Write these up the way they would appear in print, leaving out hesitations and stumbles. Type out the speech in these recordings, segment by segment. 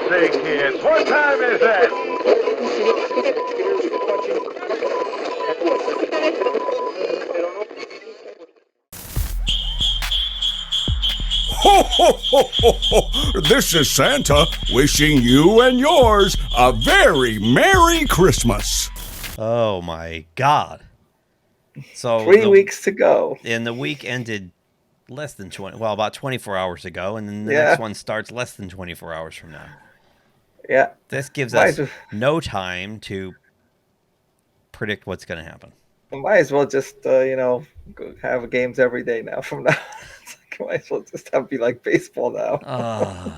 birthday, kids. What time is it? Ho, ho, ho, ho, ho! This is Santa wishing you and yours a very Merry Christmas. Oh my God. So 3 weeks to go. And the week ended less than about 24 hours ago, and then the next one starts less than 24 hours from now. Yeah. This gives us no time to predict what's going to happen. Might as well just, have games every day now from now. Might as well just have it be like baseball now.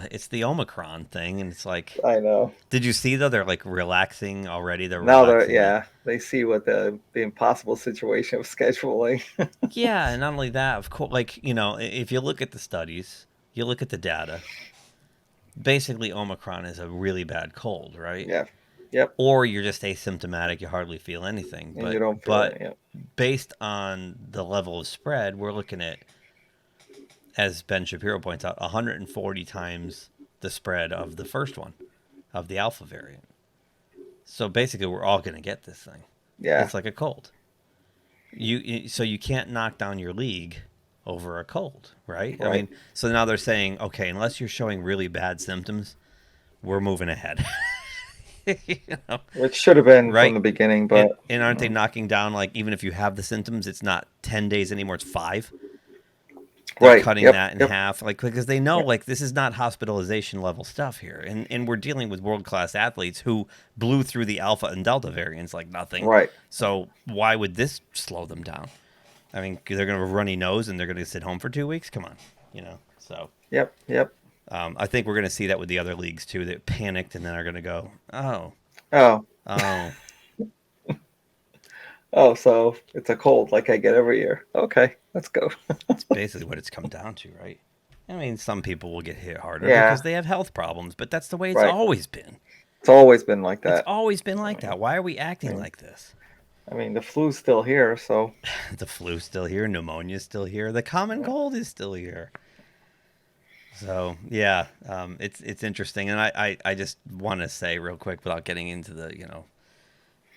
It's the Omicron thing, and it's like, I know. Did you see though? They're like relaxing already. They see what the impossible situation of scheduling. Yeah, and not only that, of course, if you look at the studies, you look at the data. Basically, Omicron is a really bad cold, right? Yeah. Yep. Or you're just asymptomatic; you hardly feel anything. And you don't feel it. Yep. Based on the level of spread, we're looking at, as Ben Shapiro points out, 140 times the spread of the first one, of the Alpha variant. So basically, we're all going to get this thing. Yeah. It's like a cold. So you can't knock down your league over a cold, right? I mean, so now they're saying, okay, unless you're showing really bad symptoms, we're moving ahead. Which should have been from the beginning, but and aren't they knocking down, like, even if you have the symptoms, it's not 10 days anymore, it's 5? They're cutting that in half, because they know, this is not hospitalization level stuff here, and we're dealing with world-class athletes who blew through the Alpha and Delta variants like nothing. Right. So why would this slow them down? I mean, they're going to have a runny nose and they're going to sit home for 2 weeks. Come on, So. Yep. I think we're going to see that with the other leagues too. That panicked and then are going to go, oh. Oh, so it's a cold like I get every year. Okay, let's go. That's basically what it's come down to, right? I mean, some people will get hit harder because they have health problems, but that's the way it's always been. It's always been like that. It's always been like that. Why are we acting like this? I mean, the flu's still here, so. The flu's still here. Pneumonia's still here. The common cold is still here. So, yeah, it's interesting. And I just want to say real quick, without getting into the,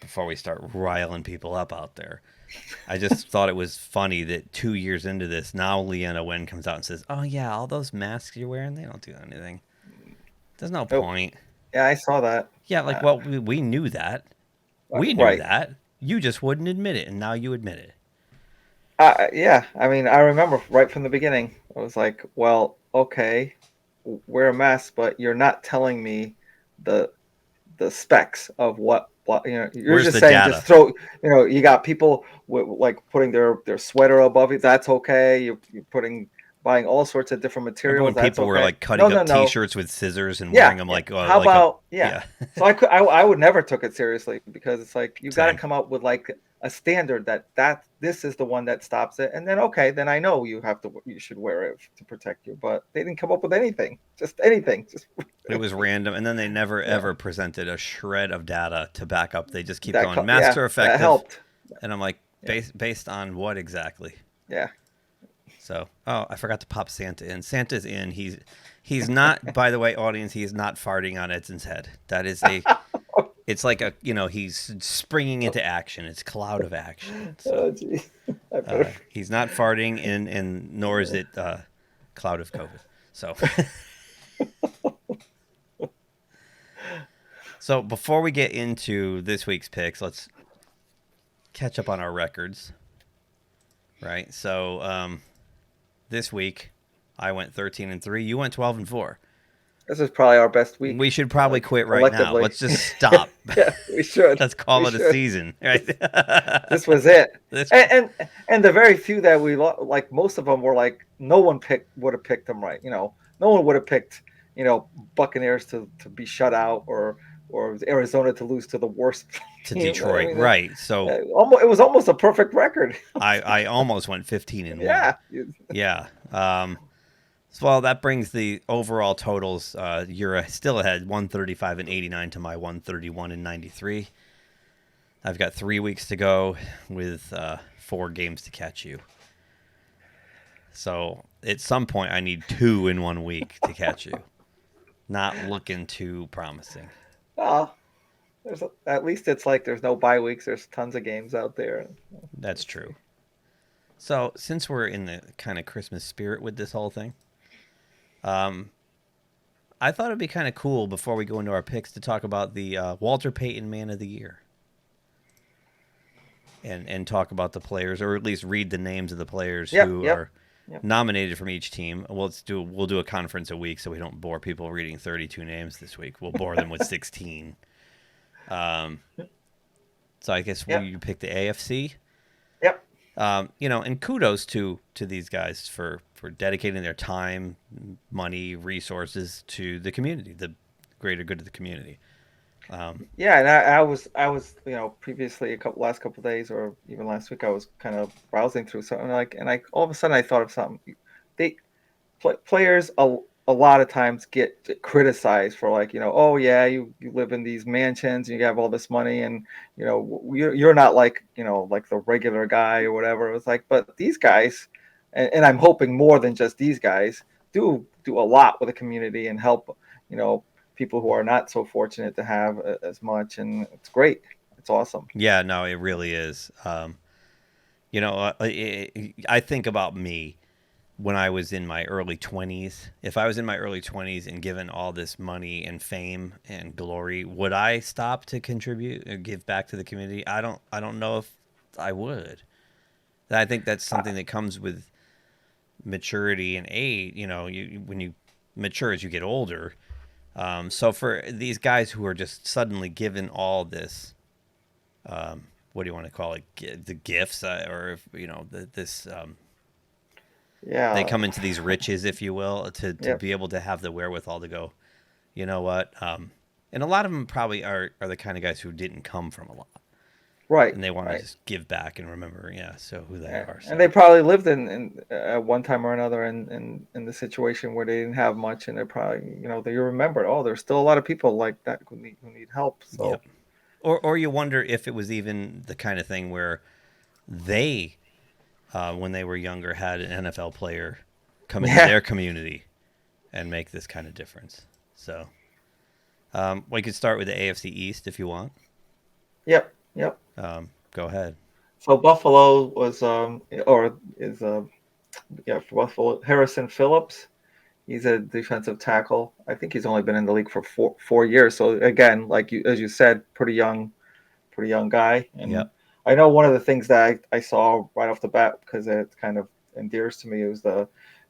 before we start riling people up out there, I just thought it was funny that 2 years into this, now Leanna Wen comes out and says, oh, yeah, all those masks you're wearing, they don't do anything. There's no point. Yeah, I saw that. Yeah, we knew that. We knew that. You just wouldn't admit it, and now you admit it. Yeah, I mean, I remember right from the beginning, I was like, well, okay, wear a mask, but you're not telling me the specs of what you're Where's just the saying data? Just throw, you got people with, putting their sweater above it, that's okay. You're buying all sorts of different materials. Remember when people were cutting up T-shirts with scissors and wearing them So I would never took it seriously, because it's like you got to come up with a standard that this is the one that stops it, and then I know you should wear it to protect you. But they didn't come up with anything, just anything. It was random, and then they never ever presented a shred of data to back up. They just keep going. Masks are effective. That helped. And I'm like, based on what exactly? Yeah. So, I forgot to pop Santa in. Santa's in. He's not, by the way, audience, he's not farting on Edson's head. That is it's like he's springing into action. It's cloud of action. So, geez. He's not farting, and nor is it cloud of COVID. So, so before we get into this week's picks, let's catch up on our records. Right. So, this week, I went 13-3. You went 12-4. This is probably our best week. We should probably quit right now. Let's just stop. Yeah, we should. Let's call it a season. Right. This was it. And the very few that we most of them were no one would have picked them right. No one would have picked Buccaneers to be shut out or Arizona to lose to the worst to Detroit, right? So it was almost a perfect record. I almost went 15-1. Yeah, yeah. Well, that brings the overall totals. You're still ahead, 135-89 to my 131-93. I've got 3 weeks to go with 4 games to catch you. So at some point, I need 2 in 1 week to catch you. not looking too promising. Well, at least it's like there's no bye weeks. There's tons of games out there. That's true. So since we're in the kind of Christmas spirit with this whole thing, I thought it'd be kind of cool before we go into our picks to talk about the Walter Payton Man of the Year. And talk about the players, or at least read the names of the players who are nominated from each team. We'll do a conference a week so we don't bore people reading 32 names this week. We'll bore them with 16. So I guess you pick the AFC. Yep. And kudos to these guys for dedicating their time, money, resources to the community, the greater good of the community. And I was previously last couple of days or even last week I was kind of browsing through something and I all of a sudden I thought of something. Players a lot of times get criticized for you live in these mansions and you have all this money and you're not like the regular guy or whatever. It was like, but these guys, and I'm hoping more than just these guys do a lot with the community and help people who are not so fortunate to have as much, and it's great. It's awesome. Yeah, no, it really is. I think about me when I was in my early 20s. If I was in my early 20s and given all this money and fame and glory, would I stop to contribute or give back to the community? I don't know if I would. I think that's something that comes with maturity and age. When you mature as you get older. So for these guys who are just suddenly given all this, what do you want to call it? The gifts, or they come into these riches, if you will, to be able to have the wherewithal to go, you know what? And a lot of them probably are the kind of guys who didn't come from a lot. Right. And they want to just give back and remember, so who they are. So. And they probably lived in at one time or another in the situation where they didn't have much, and they're probably, they remembered, there's still a lot of people like that who need help. So, yep. Or you wonder if it was even the kind of thing where they, when they were younger, had an NFL player come into their community and make this kind of difference. So, we could start with the AFC East if you want. Yep. Go ahead. So Buffalo was for Buffalo, Harrison Phillips. He's a defensive tackle. I think he's only been in the league for four years. So again, as you said, pretty young guy. And I know one of the things that I saw right off the bat, because it kind of endears to me, is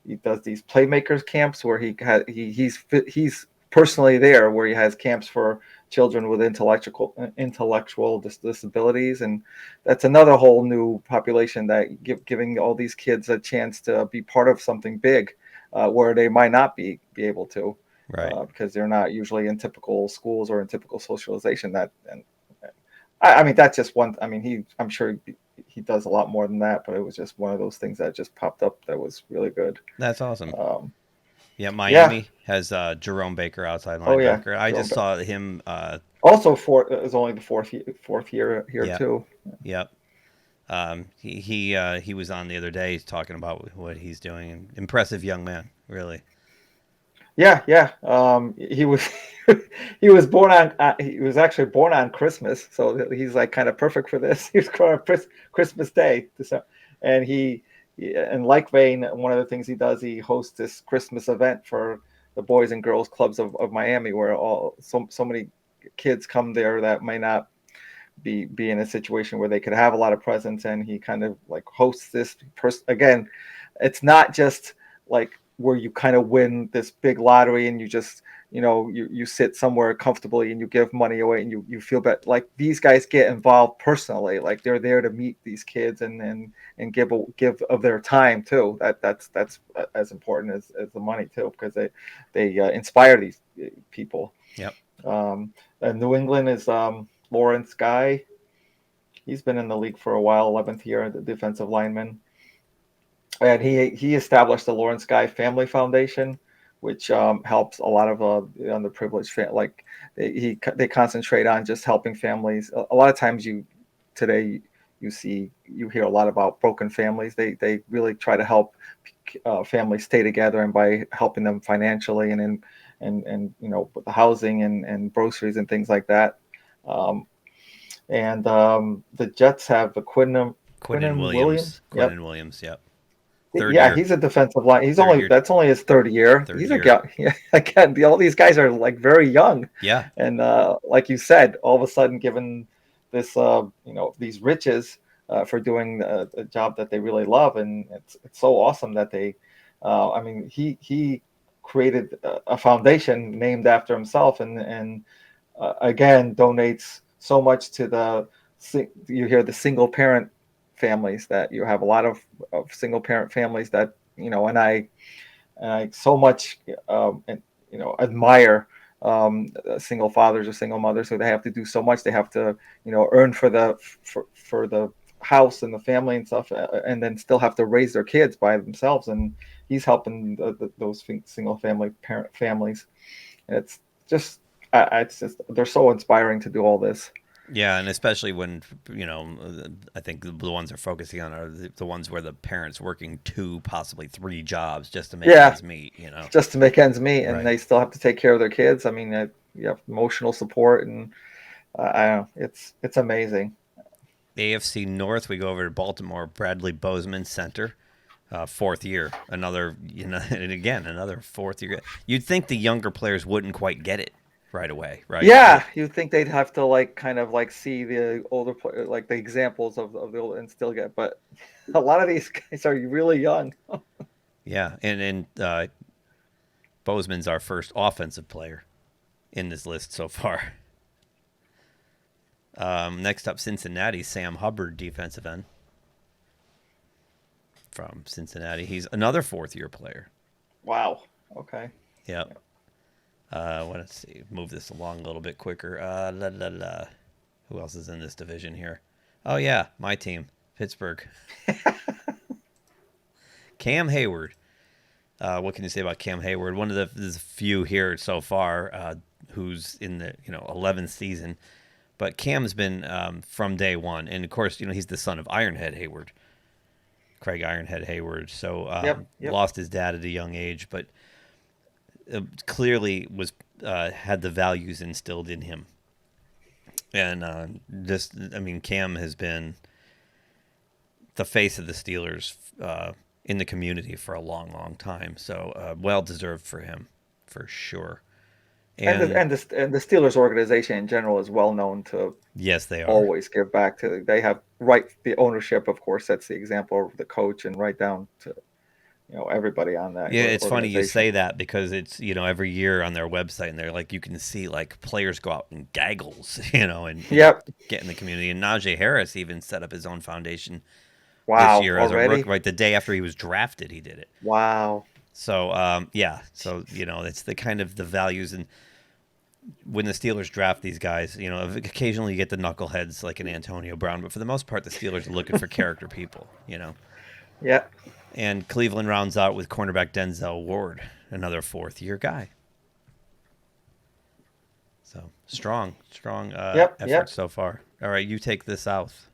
he does these playmakers camps where he's personally there, where he has camps for children with intellectual disabilities, and that's another whole new population that giving all these kids a chance to be part of something big, where they might not be able to, right? Because they're not usually in typical schools or in typical socialization. I mean that's just one. I mean I'm sure he does a lot more than that, but it was just one of those things that just popped up that was really good. That's awesome. Miami has Jerome Baker, outside linebacker. I just saw him. Also, is only the fourth year here too. Yep. He was on the other day talking about what he's doing. Impressive young man, really. Yeah. He was he was actually born on Christmas, so he's like kind of perfect for this. He was born on Christmas Day, and in like vein, one of the things he does, he hosts this Christmas event for the Boys and Girls Clubs of Miami, where so many kids come there that might not be in a situation where they could have a lot of presents, and he kind of like hosts this again. It's not just like where you kind of win this big lottery and you just you sit somewhere comfortably and you give money away and you feel better. Like these guys get involved personally, like they're there to meet these kids and give of their time too. That's as important as the money too, because they inspire these people. Yep. New England is Lawrence Guy. He's been in the league for a while, 11th year, the defensive lineman. And he established the Lawrence Guy Family Foundation, which helps a lot of underprivileged like they concentrate on just helping families. A lot of times you hear a lot about broken families. They really try to help families stay together, and by helping them financially and with the housing and groceries and things like that. The Jets have the Quinnen Williams. Yep. Quinnen Williams. Yep. Yeah, he's a defensive line. That's only his third year. Again, all these guys are like very young. Yeah. And like you said, all of a sudden, given this, these riches for doing a job that they really love, and it's so awesome that they, he created a foundation named after himself, and again donates so much to you hear the single parent families, that you have a lot of single parent families that, and I so much admire single fathers or single mothers, so they have to do so much. They have to earn for the house and the family and stuff, and then still have to raise their kids by themselves, and he's helping those single parent families. It's just they're so inspiring to do all this. Yeah, and especially when, I think the ones they're focusing on are the ones where the parents working 2, possibly 3 jobs just to make ends meet, Just to make ends meet, and right. They still have to take care of their kids. I mean, you have emotional support, and it's amazing. AFC North, we go over to Baltimore. Bradley Bozeman, center, 4th year. Another, and again, another 4th year. You'd think the younger players wouldn't quite get it right away, right? Yeah, you'd think they'd have to kind of see the older player, like the examples of the old, and still get, but a lot of these guys are really young. Yeah, and Bozeman's our first offensive player in this list so far. Next up, Cincinnati, Sam Hubbard, defensive end from Cincinnati. He's another 4th year player. Wow. Okay. Yep. Let's see. Move this along a little bit quicker. Who else is in this division here? Oh, yeah. My team, Pittsburgh. Cam Hayward. What can you say about Cam Hayward? One of the few here so far who's in the 11th season. But Cam's been from day one. And, of course, he's the son of Ironhead Hayward. Craig Ironhead Hayward. So lost his dad at a young age, but clearly was had the values instilled in him. And Cam has been the face of the Steelers in the community for a long, long time. So well deserved for him, for sure. And the Steelers organization in general is well known to they are always give back to. They have the ownership, of course, sets the example of the coach, and right down to everybody on that. Yeah, it's funny you say that, because it's every year on their website, and they're like, you can see players go out and gaggles, and get in the community. And Najee Harris even set up his own foundation this year as a rookie. Right, the day after he was drafted, he did it. Wow. So so it's the kind of the values, and when the Steelers draft these guys, occasionally you get the knuckleheads like an Antonio Brown, but for the most part, the Steelers are looking for character people, Yeah. And Cleveland rounds out with cornerback Denzel Ward, another 4th year guy. So strong effort so far. All right, you take the South.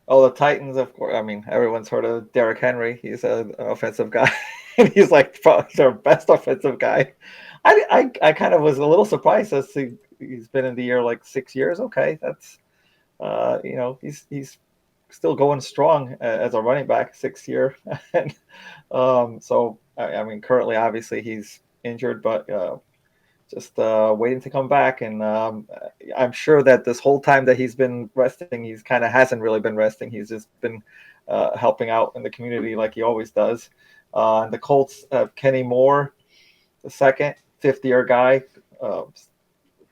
Oh, the Titans, of course. I mean, everyone's heard of Derrick Henry. He's an offensive guy, and he's probably their best offensive guy. I kind of was a little surprised as to he's been in the year 6 years. Okay, that's he's still going strong as a running back, 6th year. And so currently obviously he's injured, but just waiting to come back. And I'm sure that this whole time that he's been resting, he's kind of hasn't really been resting. He's just been helping out in the community like he always does. And the Colts have Kenny Moore, the second, 5th year guy,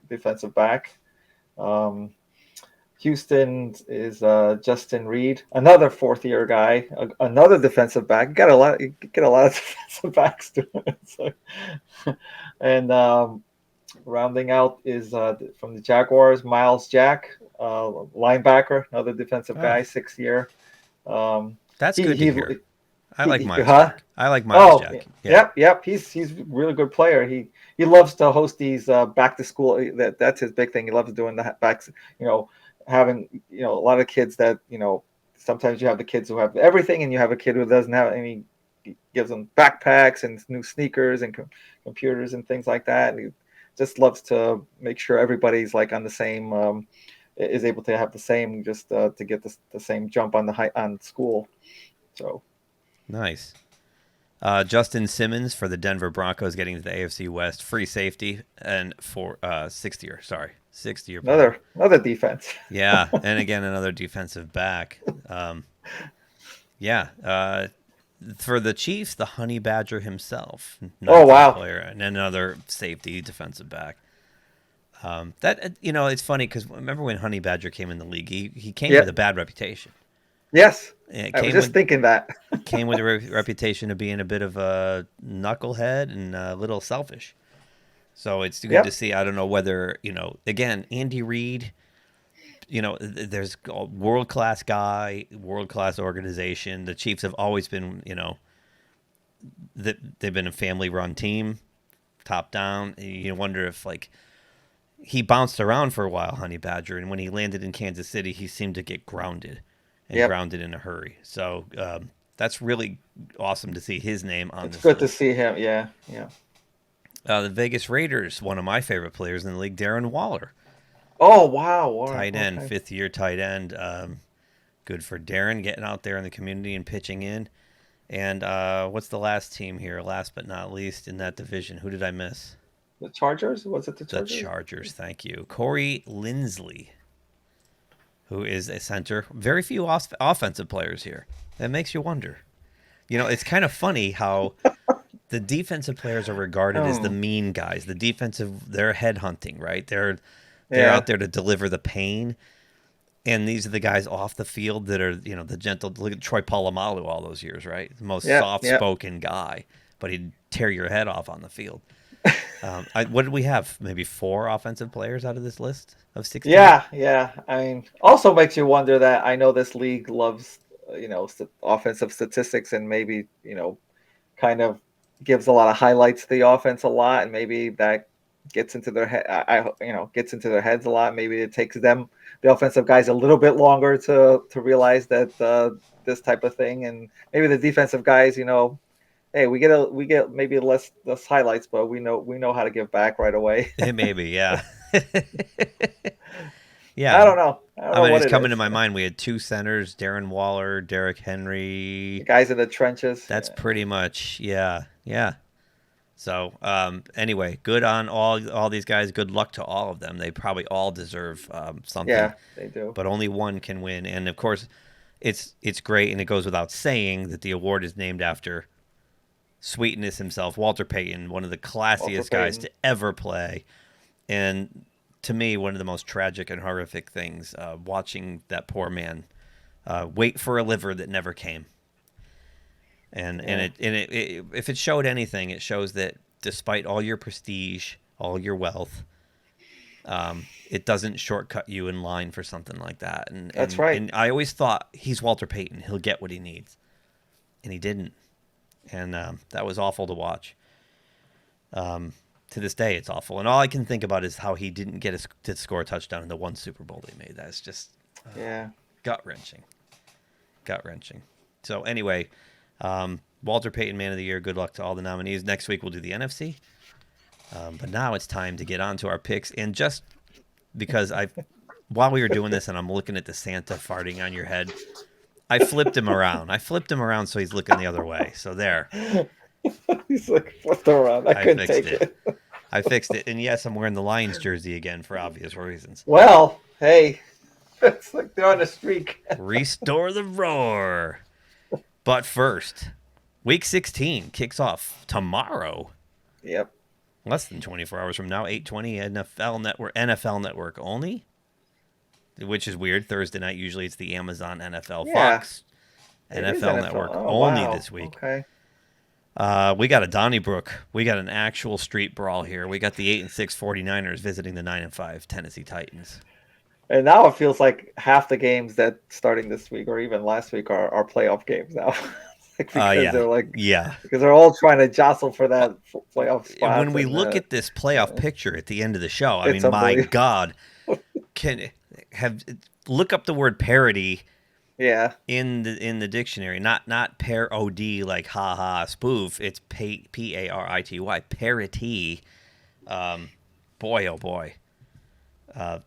defensive back. Houston is Justin Reed, another 4th year guy, another defensive back. You get a lot of defensive backs doing it. So, and rounding out is from the Jaguars, Miles Jack, linebacker, another defensive guy, 6th year. That's good to hear. I like Miles Jack. I like Miles Jack. Yeah. Yep. He's a really good player. He loves to host these back to school. That's his big thing. He loves doing the backs. Having a lot of kids that sometimes you have the kids who have everything, and you have a kid who doesn't have any gives them backpacks and new sneakers and computers and things like that. And he just loves to make sure everybody's like on the same, is able to have the same, just to get the same jump on on school. So nice. Justin Simmons for the Denver Broncos getting to the AFC West, free safety, and for sixth year. Another defense. Yeah, and again another defensive back. For the Chiefs, the Honey Badger himself. Oh wow! Player, and another safety defensive back. It's funny because remember when Honey Badger came in the league, he came with a bad reputation. Yes, I was just thinking that. Came with a reputation of being a bit of a knucklehead and a little selfish. So it's good to see. I don't know whether, again, Andy Reid, there's a world-class guy, world-class organization. The Chiefs have always been, they've been a family-run team, top down. You wonder if, he bounced around for a while, Honey Badger, and when he landed in Kansas City, he seemed to get grounded. Grounded in a hurry. So that's really awesome to see his name on this. It's good list. To see him. Yeah. The Vegas Raiders, one of my favorite players in the league, Darren Waller. Oh, wow. Tight end, fifth-year tight end. Good for Darren getting out there in the community and pitching in. And what's the last team here? Last but not least in that division. Who did I miss? The Chargers? Was it the Chargers? The Chargers, thank you. Corey Linsley, who is a center. Very few offensive players here. That makes you wonder. It's kind of funny how the defensive players are regarded as the mean guys. The defensive, they're headhunting, right? They're out there to deliver the pain. And these are the guys off the field that are, the gentle. Look at Troy Polamalu all those years, right? The most soft-spoken guy, but he'd tear your head off on the field. What did we have? Maybe 4 offensive players out of this list of 16? Yeah. I mean, also makes you wonder that I know this league loves, offensive statistics and maybe, kind of gives a lot of highlights to the offense a lot, and maybe that gets into their head. Gets into their heads a lot. Maybe it takes them, the offensive guys, a little bit longer to realize that this type of thing, and maybe the defensive guys, hey, we get maybe less highlights, but we know how to give back right away. Maybe, yeah. Yeah. I don't know. It's coming to my mind. We had 2 centers, Darren Waller, Derrick Henry. The guys in the trenches. That's pretty much, yeah. So, anyway, good on all these guys. Good luck to all of them. They probably all deserve something. Yeah, they do. But only one can win. And, of course, it's great, and it goes without saying that the award is named after Sweetness himself, Walter Payton, one of the classiest guys to ever play. And to me, one of the most tragic and horrific things, watching that poor man wait for a liver that never came. And if it showed anything, it shows that despite all your prestige, all your wealth, it doesn't shortcut you in line for something like that. That's right. And I always thought, he's Walter Payton. He'll get what he needs. And he didn't. And that was awful to watch. To this day, it's awful. And all I can think about is how he didn't get to score a touchdown in the one Super Bowl they made. That's just gut-wrenching. So anyway, Walter Payton, Man of the Year, good luck to all the nominees. Next week, we'll do the NFC. But now it's time to get on to our picks. And just because while we were doing this and I'm looking at the Santa farting on your head, I flipped him around so he's looking the other way. So there. He's like, flipped him around. I couldn't take it. I fixed it. And yes, I'm wearing the Lions jersey again for obvious reasons. Well, hey, it's like they're on a streak. Restore the roar. But first, Week 16 kicks off tomorrow. Yep. Less than 24 hours from now, 8:20 NFL Network only, which is weird. Thursday night, usually it's the Amazon NFL Fox. NFL Network only this week. Okay. We got a Donnybrook. We got an actual street brawl here. We got the 8-6 49ers visiting the 9-5 Tennessee Titans. And now it feels like half the games that starting this week or even last week are playoff games now. Because they're all trying to jostle for that playoff spot. When we look at this playoff picture at the end of the show, I mean, my God, look up the word parity Yeah. in the dictionary, not parody like haha spoof. It's parity, parity. Boy, oh boy,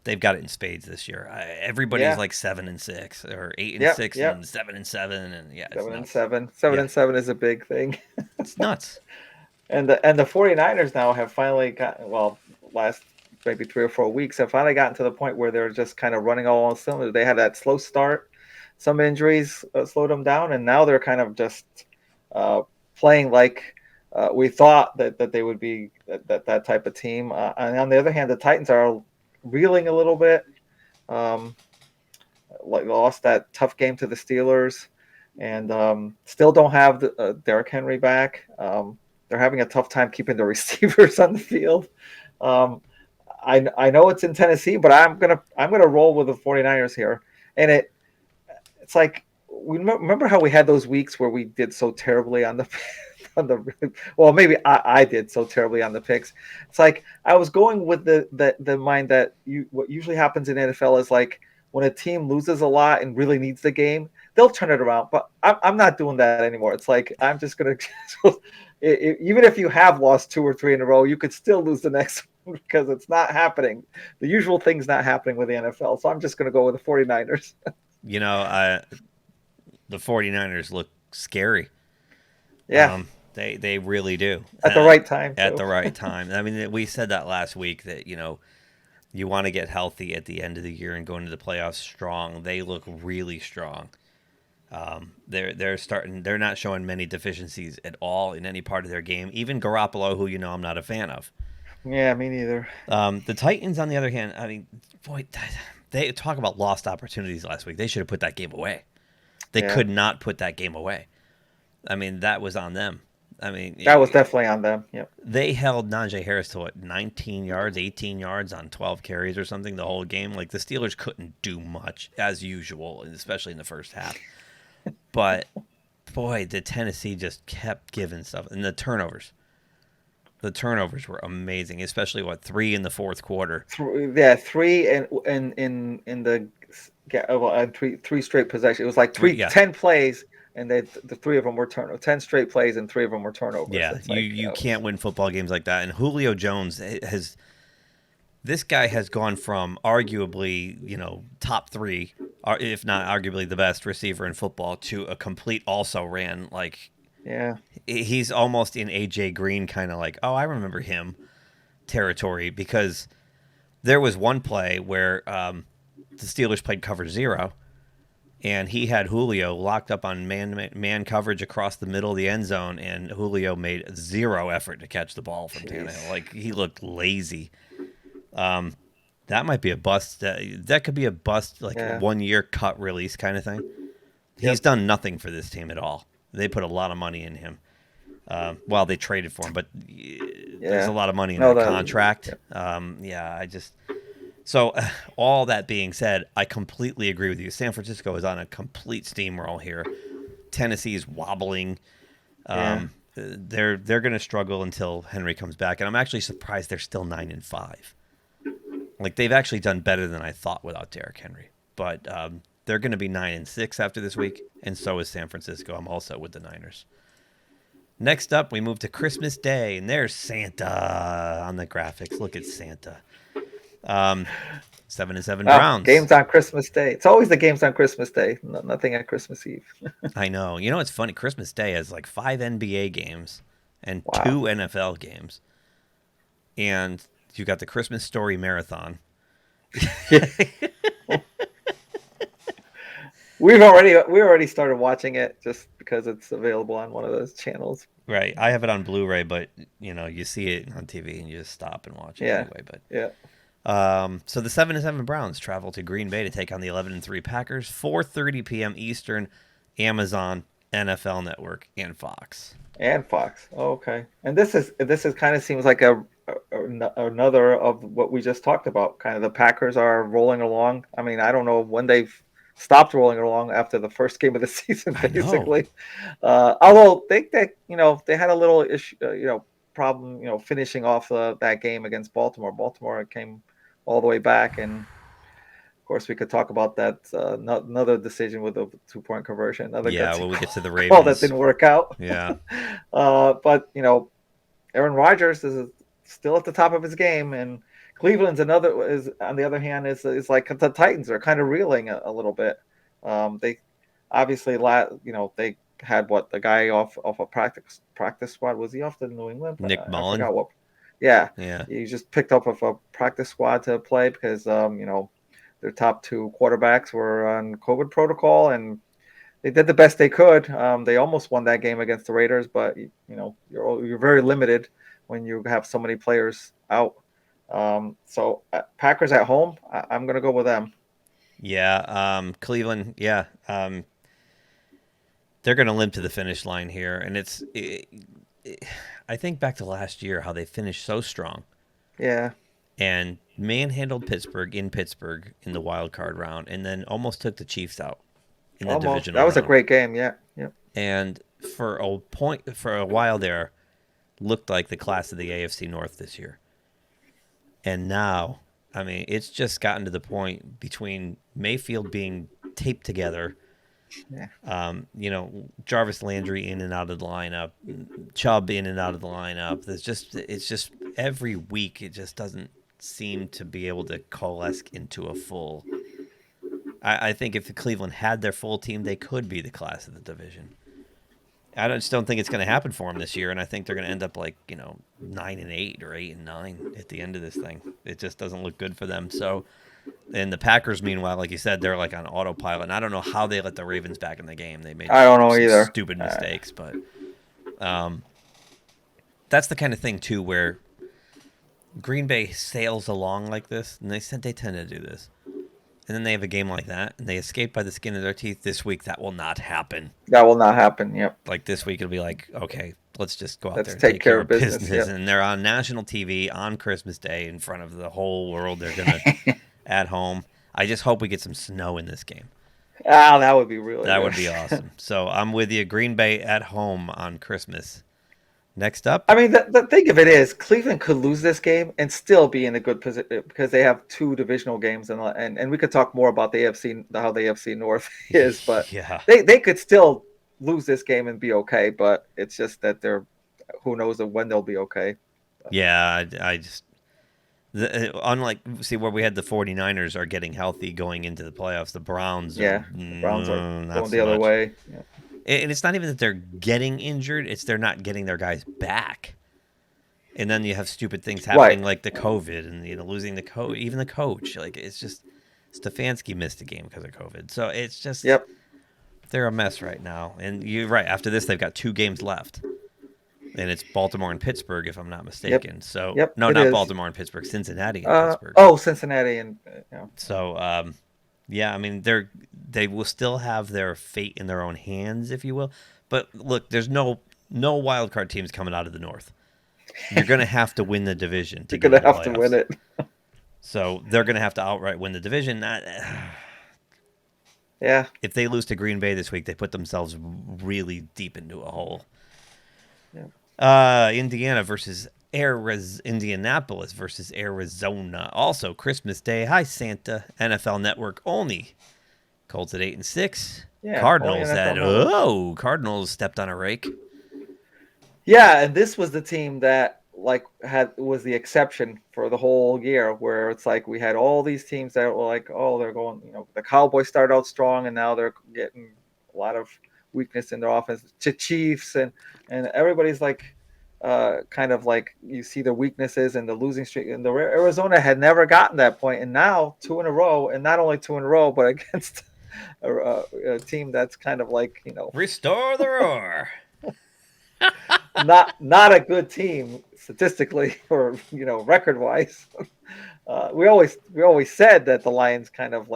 they've got it in spades this year. Everybody's Yeah. like 7-6 or 8 and Yep. 6 Yep. and 7-7, and yeah, it's 7 and nuts. 7. 7 Yeah, and 7 is a big thing. it's nuts. And the 49ers now have finally gotten, well, last maybe 3 or 4 weeks have finally gotten to the point where they're just kind of running all on cylinders. They had that slow start, some injuries slowed them down, and now they're kind of just uh, playing like we thought that they would be that type of team. And on the other hand, the Titans are reeling a little bit. Um, like lost that tough game to the Steelers, and still don't have Derrick Henry back. They're having a tough time keeping the receivers on the field. Um, I know it's in Tennessee, but I'm gonna roll with the 49ers here. And it's like we remember how we had those weeks where we did so terribly on the on the well, maybe I did so terribly on the picks. It's like I was going with the mind that what usually happens in NFL is like when a team loses a lot and really needs the game, they'll turn it around. But I'm not doing that anymore. It's like I'm just gonna even if you have lost 2 or 3 in a row, you could still lose the next one because it's not happening. The usual thing's not happening with the NFL. So I'm just gonna go with the 49ers. You know, the 49ers look scary. Yeah. They really do. At the right time. At Too. the right time. I mean, we said that last week that, you want to get healthy at the end of the year and go into the playoffs strong. They look really strong. They're not showing many deficiencies at all in any part of their game. Even Garoppolo, who I'm not a fan of. Yeah, me neither. The Titans, on the other hand, I mean, boy, they talk about lost opportunities last week. They should have put that game away. They could not put that game away. I mean, that was on them. I mean, that was definitely on them. Yep. They held Najee Harris to 19 yards, 18 yards on 12 carries or something the whole game. Like the Steelers couldn't do much as usual, especially in the first half. But boy, the Tennessee just kept giving stuff, and the turnovers. The turnovers were amazing, especially 3 in the fourth quarter. Yeah, 3 and in the three straight possessions. It was like 10 plays. And the 3 of them were turnovers. 10 straight plays and 3 of them were turnovers. Yeah, you can't win football games like that. And Julio Jones this guy has gone from arguably, top 3, if not arguably the best receiver in football, to a complete also-ran. Like, yeah, he's almost in AJ Green kind of like, oh, I remember him territory, because there was one play where the Steelers played cover 0. And he had Julio locked up on man coverage across the middle of the end zone, and Julio made 0 effort to catch the ball from Tannehill. Like, he looked lazy. That might be a bust. That could be a bust, like a 1-year cut release kind of thing. He's done nothing for this team at all. They put a lot of money in him. Well, they traded for him, but there's a lot of money in that contract. So, all that being said, I completely agree with you. San Francisco is on a complete steamroll here. Tennessee is wobbling. They're going to struggle until Henry comes back, and I'm actually surprised they're still 9-5. Like, they've actually done better than I thought without Derrick Henry. But they're going to be 9-6 after this week, and so is San Francisco. I'm also with the Niners. Next up, we move to Christmas Day, and there's Santa on the graphics. Look at Santa. 7-7 Browns. Games on Christmas Day. It's always the games on Christmas Day. Nothing on Christmas Eve. I know. It's funny. Christmas Day has like 5 NBA games and 2 NFL games, and you got the Christmas Story Marathon. We already started watching it just because it's available on one of those channels. Right. I have it on Blu-ray, but you see it on TV and you just stop and watch it anyway. But so the 7-7 Browns travel to Green Bay to take on the 11-3 Packers. 4:30 p.m. Eastern, Amazon, NFL Network, and Fox. Oh, okay. And this is kind of seems like another of what we just talked about. Kind of the Packers are rolling along. I mean, I don't know when they've stopped rolling along after the first game of the season, basically. Although they had a little issue, problem, finishing off that game against Baltimore. Baltimore came all the way back, and course, we could talk about that. Another decision with a 2-point conversion. Another when we get to the call Ravens. that didn't work out. Yeah. But Aaron Rodgers is still at the top of his game, and Cleveland's on the other hand is like the Titans are kind of reeling a little bit. They obviously they had the guy off a practice squad. Was he off the New England? Nick Mullen. I forgot what. Yeah. Yeah. He just picked up a practice squad to play because their top 2 quarterbacks were on COVID protocol, and they did the best they could. They almost won that game against the Raiders, but you're very limited when you have so many players out. So Packers at home, I'm gonna go with them. Yeah, Cleveland. Yeah, they're gonna limp to the finish line here, and I think back to last year how they finished so strong. Yeah. And manhandled Pittsburgh in the wild card round, and then almost took the Chiefs out in the divisional round. That was a great game. Yeah. Yeah. And for a while there, looked like the class of the AFC North this year. And now, I mean, it's just gotten to the point between Mayfield being taped together, Jarvis Landry in and out of the lineup, Chubb in and out of the lineup. It's just every week it just doesn't seem to be able to coalesce into a full. I think if the Cleveland had their full team, they could be the class of the division. I just don't think it's going to happen for them this year, and I think they're going to end up 9-8 or 8-9 at the end of this thing. It just doesn't look good for them. So, and the Packers, meanwhile, like you said, they're on autopilot. And I don't know how they let the Ravens back in the game. They made some stupid mistakes, but that's the kind of thing too where Green Bay sails along like this, and they tend to do this. And then they have a game like that, and they escape by the skin of their teeth. This week, that will not happen. That will not happen, yep. This week, it'll be okay, let's just go out there and take care of business. Yep. And they're on national TV on Christmas Day in front of the whole world. They're going to at home. I just hope we get some snow in this game. That would be That would be awesome. So I'm with you. Green Bay at home on Christmas. Next up. I mean, the thing of it is, Cleveland could lose this game and still be in a good position because they have 2 divisional games, and we could talk more about the AFC, how the AFC North is, but they could still lose this game and be okay. But it's just that who knows when they'll be okay. Yeah, I just unlike where we had the 49ers are getting healthy going into the playoffs, the Browns. Browns are going the other way. Yeah. And it's not even that they're getting injured; it's they're not getting their guys back. And then you have stupid things happening like the COVID and losing the coach, even the coach. It's just Stefanski missed a game because of COVID. So it's just they're a mess right now. And you're right. After this, they've got 2 games left, and it's Baltimore and Pittsburgh, if I'm not mistaken. So no, not Baltimore and Pittsburgh, Cincinnati and Pittsburgh. Oh, Cincinnati and So yeah, I mean they will still have their fate in their own hands, if you will. But look, there's no wild card teams coming out of the North. You're going to have to win the division. You're going to have to win it. So they're going to have to outright win the division. Yeah. If they lose to Green Bay this week, they put themselves really deep into a hole. Yeah. Indianapolis versus Arizona. Also Christmas Day. Hi, Santa. NFL Network only. Colts at 8-6. Yeah, Cardinals stepped on a rake. Yeah, and this was the team that was the exception for the whole year, where it's we had all these teams that were they're going, the Cowboys started out strong and now they're getting a lot of weakness in their offense. To Chiefs and everybody's kind of you see the weaknesses and the losing streak. And Arizona had never gotten that point, and now 2 in a row, and not only 2 in a row, but against a team that's kind of restore the roar. not a good team statistically or record wise. We always said that the Lions kind of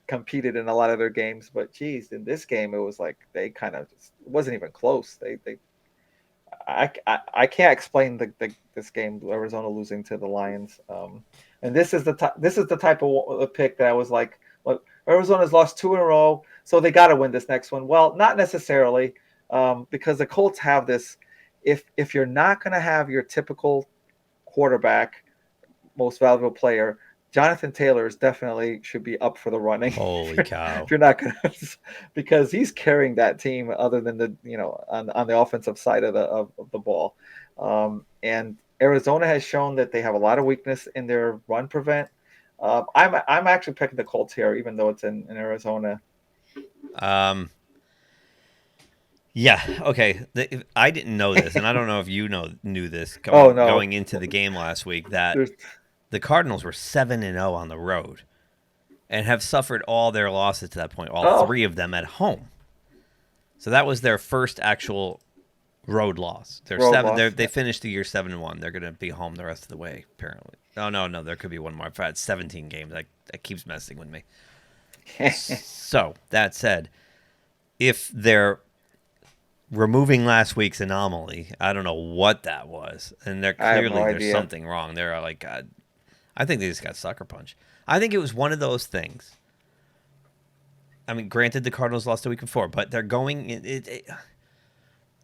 competed in a lot of their games, but geez, in this game it was they kind of just, it wasn't even close. I can't explain this game, Arizona losing to the Lions. And this is the type of pick that I was look, Arizona's lost 2 in a row, so they got to win this next one. Well, not necessarily, because the Colts have this. If you're not going to have your typical quarterback, most valuable player, Jonathan Taylor definitely should be up for the running. Holy cow! If you're not gonna, because he's carrying that team, other than the on the offensive side of the ball, and Arizona has shown that they have a lot of weakness in their run prevent. I'm actually picking the Colts here, even though it's in Arizona. Yeah. Okay. I didn't know this, and I don't know if you knew this going into the game last week, that the Cardinals were 7-0 on the road and have suffered all their losses to that point, all three of them at home. So that was their first actual road loss. They finished the year 7-1. They're going to be home the rest of the way, apparently. Oh, no, there could be one more. I've had 17 games. That keeps messing with me. So, that said, if they're removing last week's anomaly, I don't know what that was, and there's something wrong. They're like, I think they just got sucker punched. I think it was one of those things. I mean, granted, the Cardinals lost the week before, but they're going.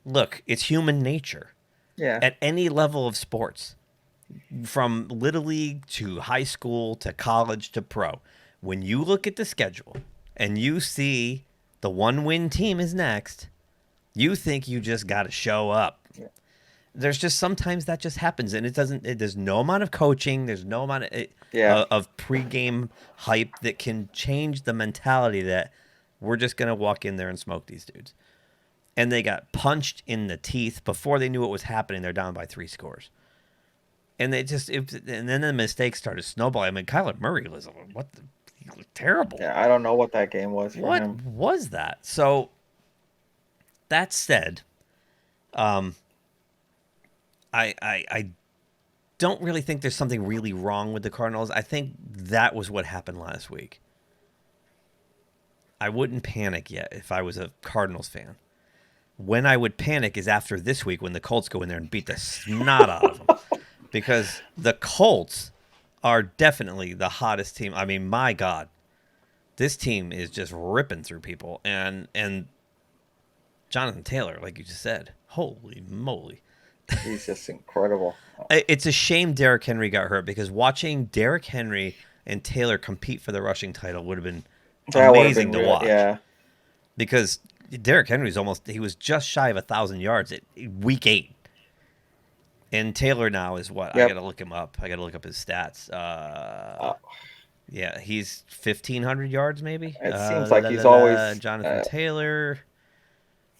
Look, it's human nature. Yeah. At any level of sports, from Little League to high school to college to pro, when you look at the schedule and you see the one-win team is next, you think you just got to show up. Yeah. There's just sometimes that just happens, and there's no amount of coaching, there's no amount of pregame hype that can change the mentality that we're just going to walk in there and smoke these dudes. And they got punched in the teeth before they knew what was happening. They're down by 3 scores. And and then the mistakes started snowballing. I mean, Kyler Murray was he looked terrible. Yeah, I don't know what that game was for him. What was that? So, that said, I don't really think there's something really wrong with the Cardinals. I think that was what happened last week. I wouldn't panic yet if I was a Cardinals fan. When I would panic is after this week, when the Colts go in there and beat the snot out of them. Because the Colts are definitely the hottest team. I mean, my God. This team is just ripping through people. And Jonathan Taylor, like you just said, holy moly. He's just incredible. It's a shame Derrick Henry got hurt, because watching Derrick Henry and Taylor compete for the rushing title would have been amazing to watch. Yeah. Because Derrick Henry he was just shy of 1,000 yards at week 8. And Taylor now is what? Yep. I got to look him up. I got to look up his stats. Yeah, he's 1,500 yards maybe. It seems like he's always Jonathan Taylor.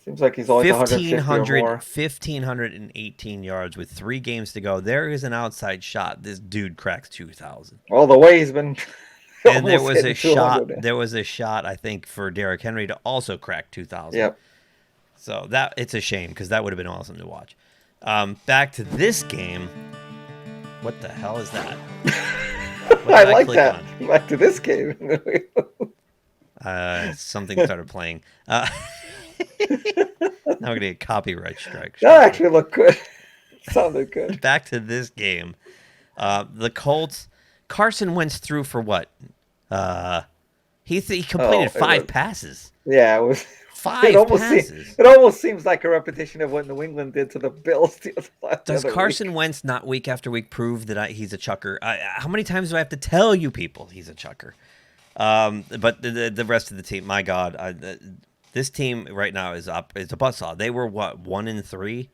Seems like he's always 1,518 yards with 3 games to go. There is an outside shot. This dude cracks 2,000. Well, the way he's been. And there was a shot. There was a shot, I think, for Derrick Henry to also crack 2,000. Yep. So it's a shame, because that would have been awesome to watch. Back to this game. What the hell is that? I like that. On? Back to this game. Something started playing. Now we're gonna get a copyright strike. That actually looked good. Sounded good. Back to this game. The Colts. Carson Wentz threw for what? He completed 5 passes. Yeah, it was 5 passes. It almost seems like a repetition of what New England did to the Bills. Does Carson Wentz not week after week prove that he's a chucker? How many times do I have to tell you people he's a chucker? But the rest of the team, my God, this team right now is up. It's a buzzsaw. They were what, 1-3?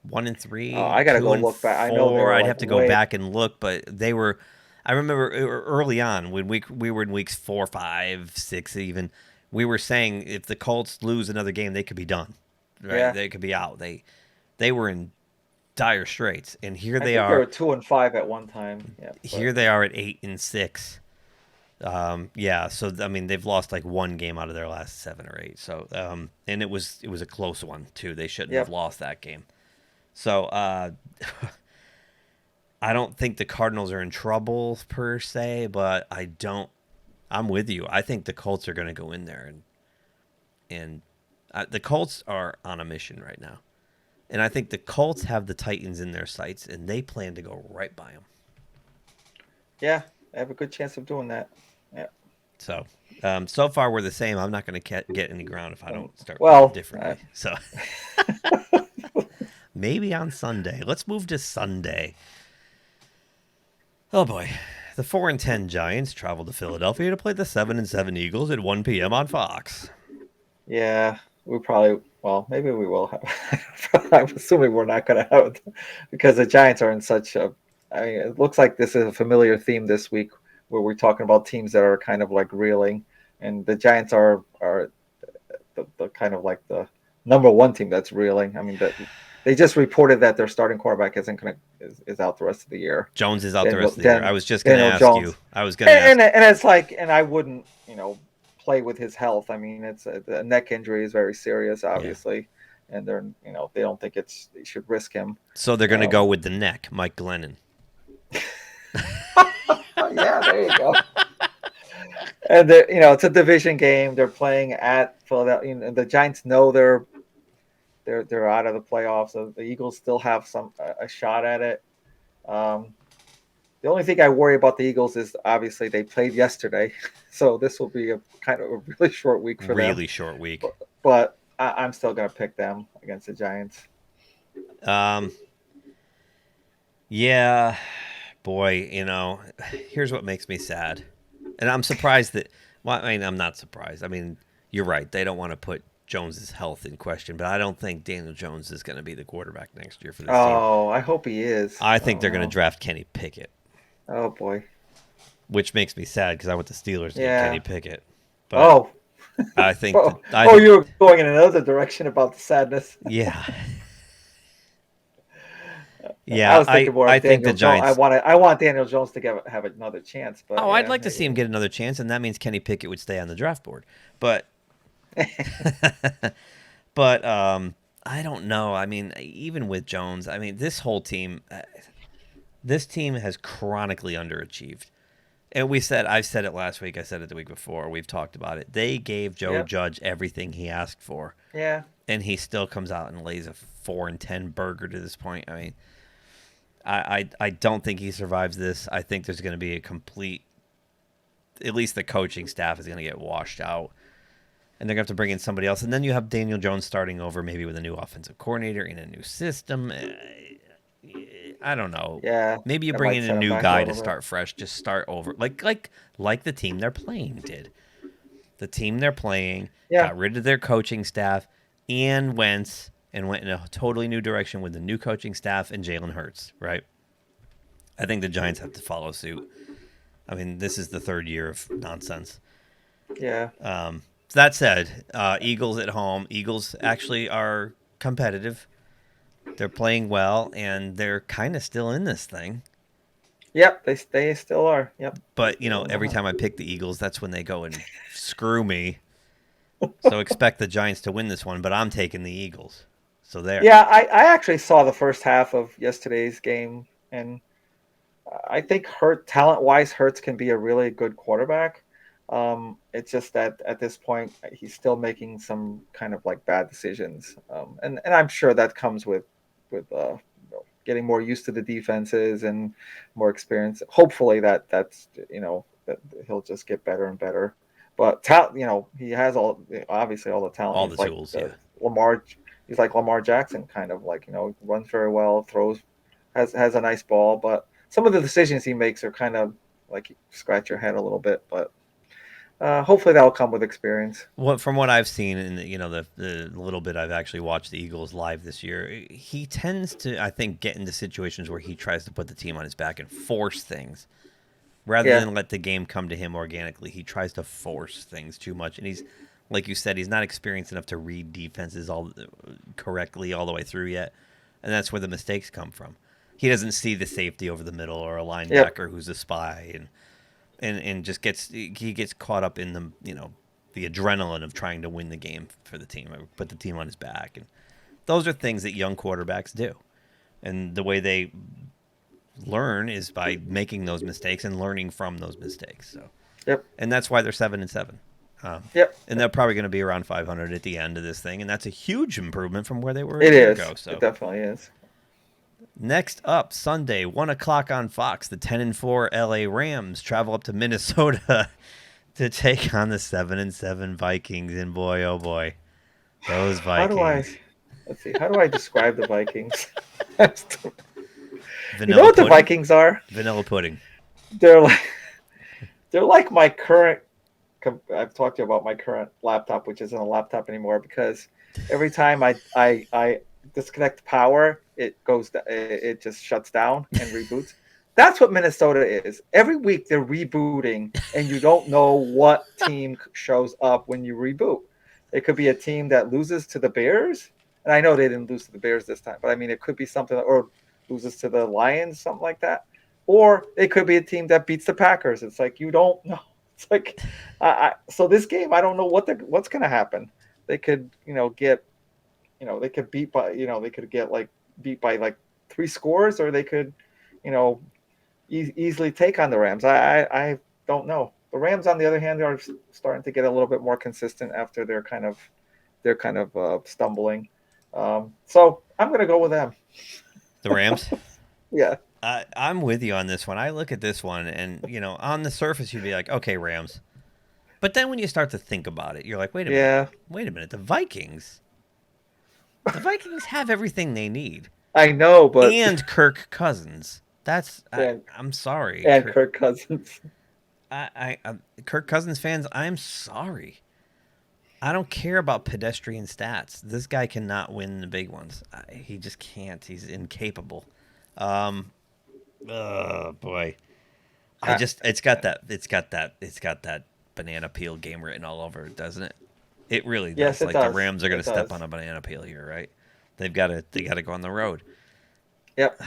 1-3. Oh, I gotta go look back. I know I'd have to go back and look, but they were. I remember early on when we were in weeks 4, 5, 6 even. We were saying if the Colts lose another game, they could be done. Right? Yeah. They could be out. They were in dire straits, and here they are. They were 2-5 at one time. Yeah. Here they are at 8-6. Yeah. So I mean, they've lost like 1 game out of their last 7 or 8. So and it was a close one too. They shouldn't have lost that game. So I don't think the Cardinals are in trouble per se, but I'm with you. I think the Colts are going to go in there and the Colts are on a mission right now. And I think the Colts have the Titans in their sights, and they plan to go right by them. Yeah, I have a good chance of doing that. Yeah. So, so far we're the same. I'm not going to get any ground if I don't start differently. So. Maybe on Sunday. Let's move to Sunday. Oh, boy. The 4-10 Giants travel to Philadelphia to play the 7-7 Eagles at 1 p.m. on Fox. Yeah, we probably. Well, maybe we will have. I'm assuming we're not going to have it because the Giants are in such a. I mean, it looks like this is a familiar theme this week where we're talking about teams that are kind of like reeling, and the Giants are the kind of like the number one team that's reeling. I mean, they just reported that their starting quarterback is out the rest of the year. Jones is out the rest of the year. I was just going to ask you. I was going to ask. And it's like, and I wouldn't, play with his health. I mean, it's a neck injury is very serious, obviously, and they're, they don't think they should risk him. So they're going to go with the neck, Mike Glennon. Yeah, there you go. And it's a division game. They're playing at Philadelphia. And the Giants know they're out of the playoffs. So the Eagles still have a shot at it. The only thing I worry about the Eagles is obviously they played yesterday, so this will be a kind of a really short week for them. Really short week. But I'm still going to pick them against the Giants. Yeah, boy, here's what makes me sad. And I'm surprised that, well, I mean, I'm not surprised. I mean, you're right. They don't want to put Jones's health in question, but I don't think Daniel Jones is going to be the quarterback next year for this team. Oh, I hope he is. I think they're going to draft Kenny Pickett. Oh, boy. Which makes me sad because I want the Steelers to get Kenny Pickett. But I think... you're going in another direction about the sadness. Yeah. Yeah, I think the Giants... I want Daniel Jones to have another chance. But I'd like to see him get another chance, and that means Kenny Pickett would stay on the draft board. But... but I don't know. I mean, even with Jones, I mean, this whole team... This team has chronically underachieved. And I've said it last week, I said it the week before, we've talked about it. They gave Joe Judge everything he asked for. Yeah. And he still comes out and lays a 4-10 burger to this point. I mean, I don't think he survives this. I think there's going to be a complete, at least the coaching staff is going to get washed out. And they're going to have to bring in somebody else. And then you have Daniel Jones starting over maybe with a new offensive coordinator in a new system. I don't know. Yeah. Maybe you bring in a new guy to start fresh, just start over. Like the team they're playing did. The team they're playing got rid of their coaching staff and went in a totally new direction with the new coaching staff and Jalen Hurts, right? I think the Giants have to follow suit. I mean, this is the third year of nonsense. Yeah. That said, Eagles at home. Eagles actually are competitive. They're playing well, and they're kind of still in this thing. Yep, they still are. Yep. But, every time I pick the Eagles, that's when they go and screw me. So expect the Giants to win this one, but I'm taking the Eagles. So there. Yeah, I actually saw the first half of yesterday's game, and I think talent-wise, Hurts can be a really good quarterback. It's just that at this point, he's still making some kind of like bad decisions. And I'm sure that comes with getting more used to the defenses and more experience. Hopefully that he'll just get better and better. But he has obviously all the talent. All the tools. Lamar, he's like Lamar Jackson, kind of like runs very well, throws, has a nice ball. But some of the decisions he makes are kind of like you scratch your head a little bit. But hopefully that'll come with experience. From what I've seen in the little bit I've actually watched the Eagles live this year, he tends to, I think, get into situations where he tries to put the team on his back and force things rather than let the game come to him organically. He tries to force things too much, and he's, like you said, he's not experienced enough to read defenses correctly all the way through yet, and that's where the mistakes come from. He doesn't see the safety over the middle or a linebacker who's a spy, and just gets caught up in the adrenaline of trying to win the game for the team, or put the team on his back, and those are things that young quarterbacks do, and the way they learn is by making those mistakes and learning from those mistakes. So, and that's why they're 7-7. And they're probably going to be around 500 at the end of this thing, and that's a huge improvement from where they were a year ago. So it definitely is. Next up, Sunday, 1 o'clock on Fox, the 10-4 LA Rams travel up to Minnesota to take on the 7-7 Vikings. And boy, oh boy, those Vikings. How do I describe the Vikings? Vanilla you know what pudding? the Vikings are? Vanilla pudding. they're like they're like my current. I've talked to you about my current laptop, which isn't a laptop anymore, because every time I disconnect power, it just shuts down and reboots. That's what Minnesota is. Every week they're rebooting, and you don't know what team shows up when you reboot. It could be a team that loses to the Bears, and I know they didn't lose to the Bears this time, but I mean it could be something, or loses to the Lions, something like that, or it could be a team that beats the Packers. It's like you don't know. It's like, so this game, I don't know what's going to happen. They could, they could beat by, they could get like beat by like 3 scores, or they could, you know, easily take on the Rams. I don't know. The Rams, on the other hand, are starting to get a little bit more consistent after they're kind of stumbling. So I'm going to go with them. The Rams. Yeah. I'm with you on this one. I look at this one, and on the surface, you'd be like, okay, Rams. But then when you start to think about it, you're like, wait a minute. The Vikings have everything they need. I know, but and Kirk Cousins. I'm sorry. And Kirk Cousins. Kirk Cousins fans, I'm sorry. I don't care about pedestrian stats. This guy cannot win the big ones. He just can't. He's incapable. Oh boy, it's got that banana peel game written all over it, doesn't it? It really does. Yes, it does. The Rams are going to step on a banana peel here, right? They got to go on the road. Yep.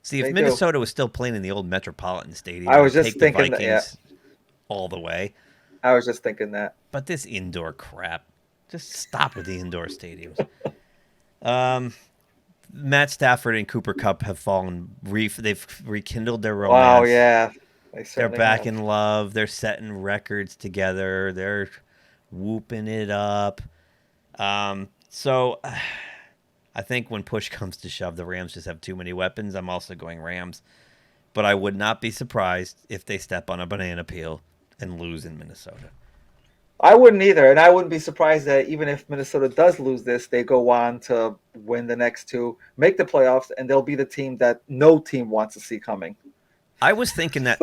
See, if Minnesota was still playing in the old Metropolitan Stadium, I was just take thinking the Vikings all the way. I was just thinking that. But this indoor crap, just stop with the indoor stadiums. Matt Stafford and Cooper Kupp have they've rekindled their romance. Wow, yeah. They're back in love. They're setting records together. They're whooping it up. So I think when push comes to shove, the Rams just have too many weapons. I'm also going Rams. But I would not be surprised if they step on a banana peel and lose in Minnesota. I wouldn't either, and I wouldn't be surprised that even if Minnesota does lose this, they go on to win the next 2, make the playoffs, and they'll be the team that no team wants to see coming. I was thinking that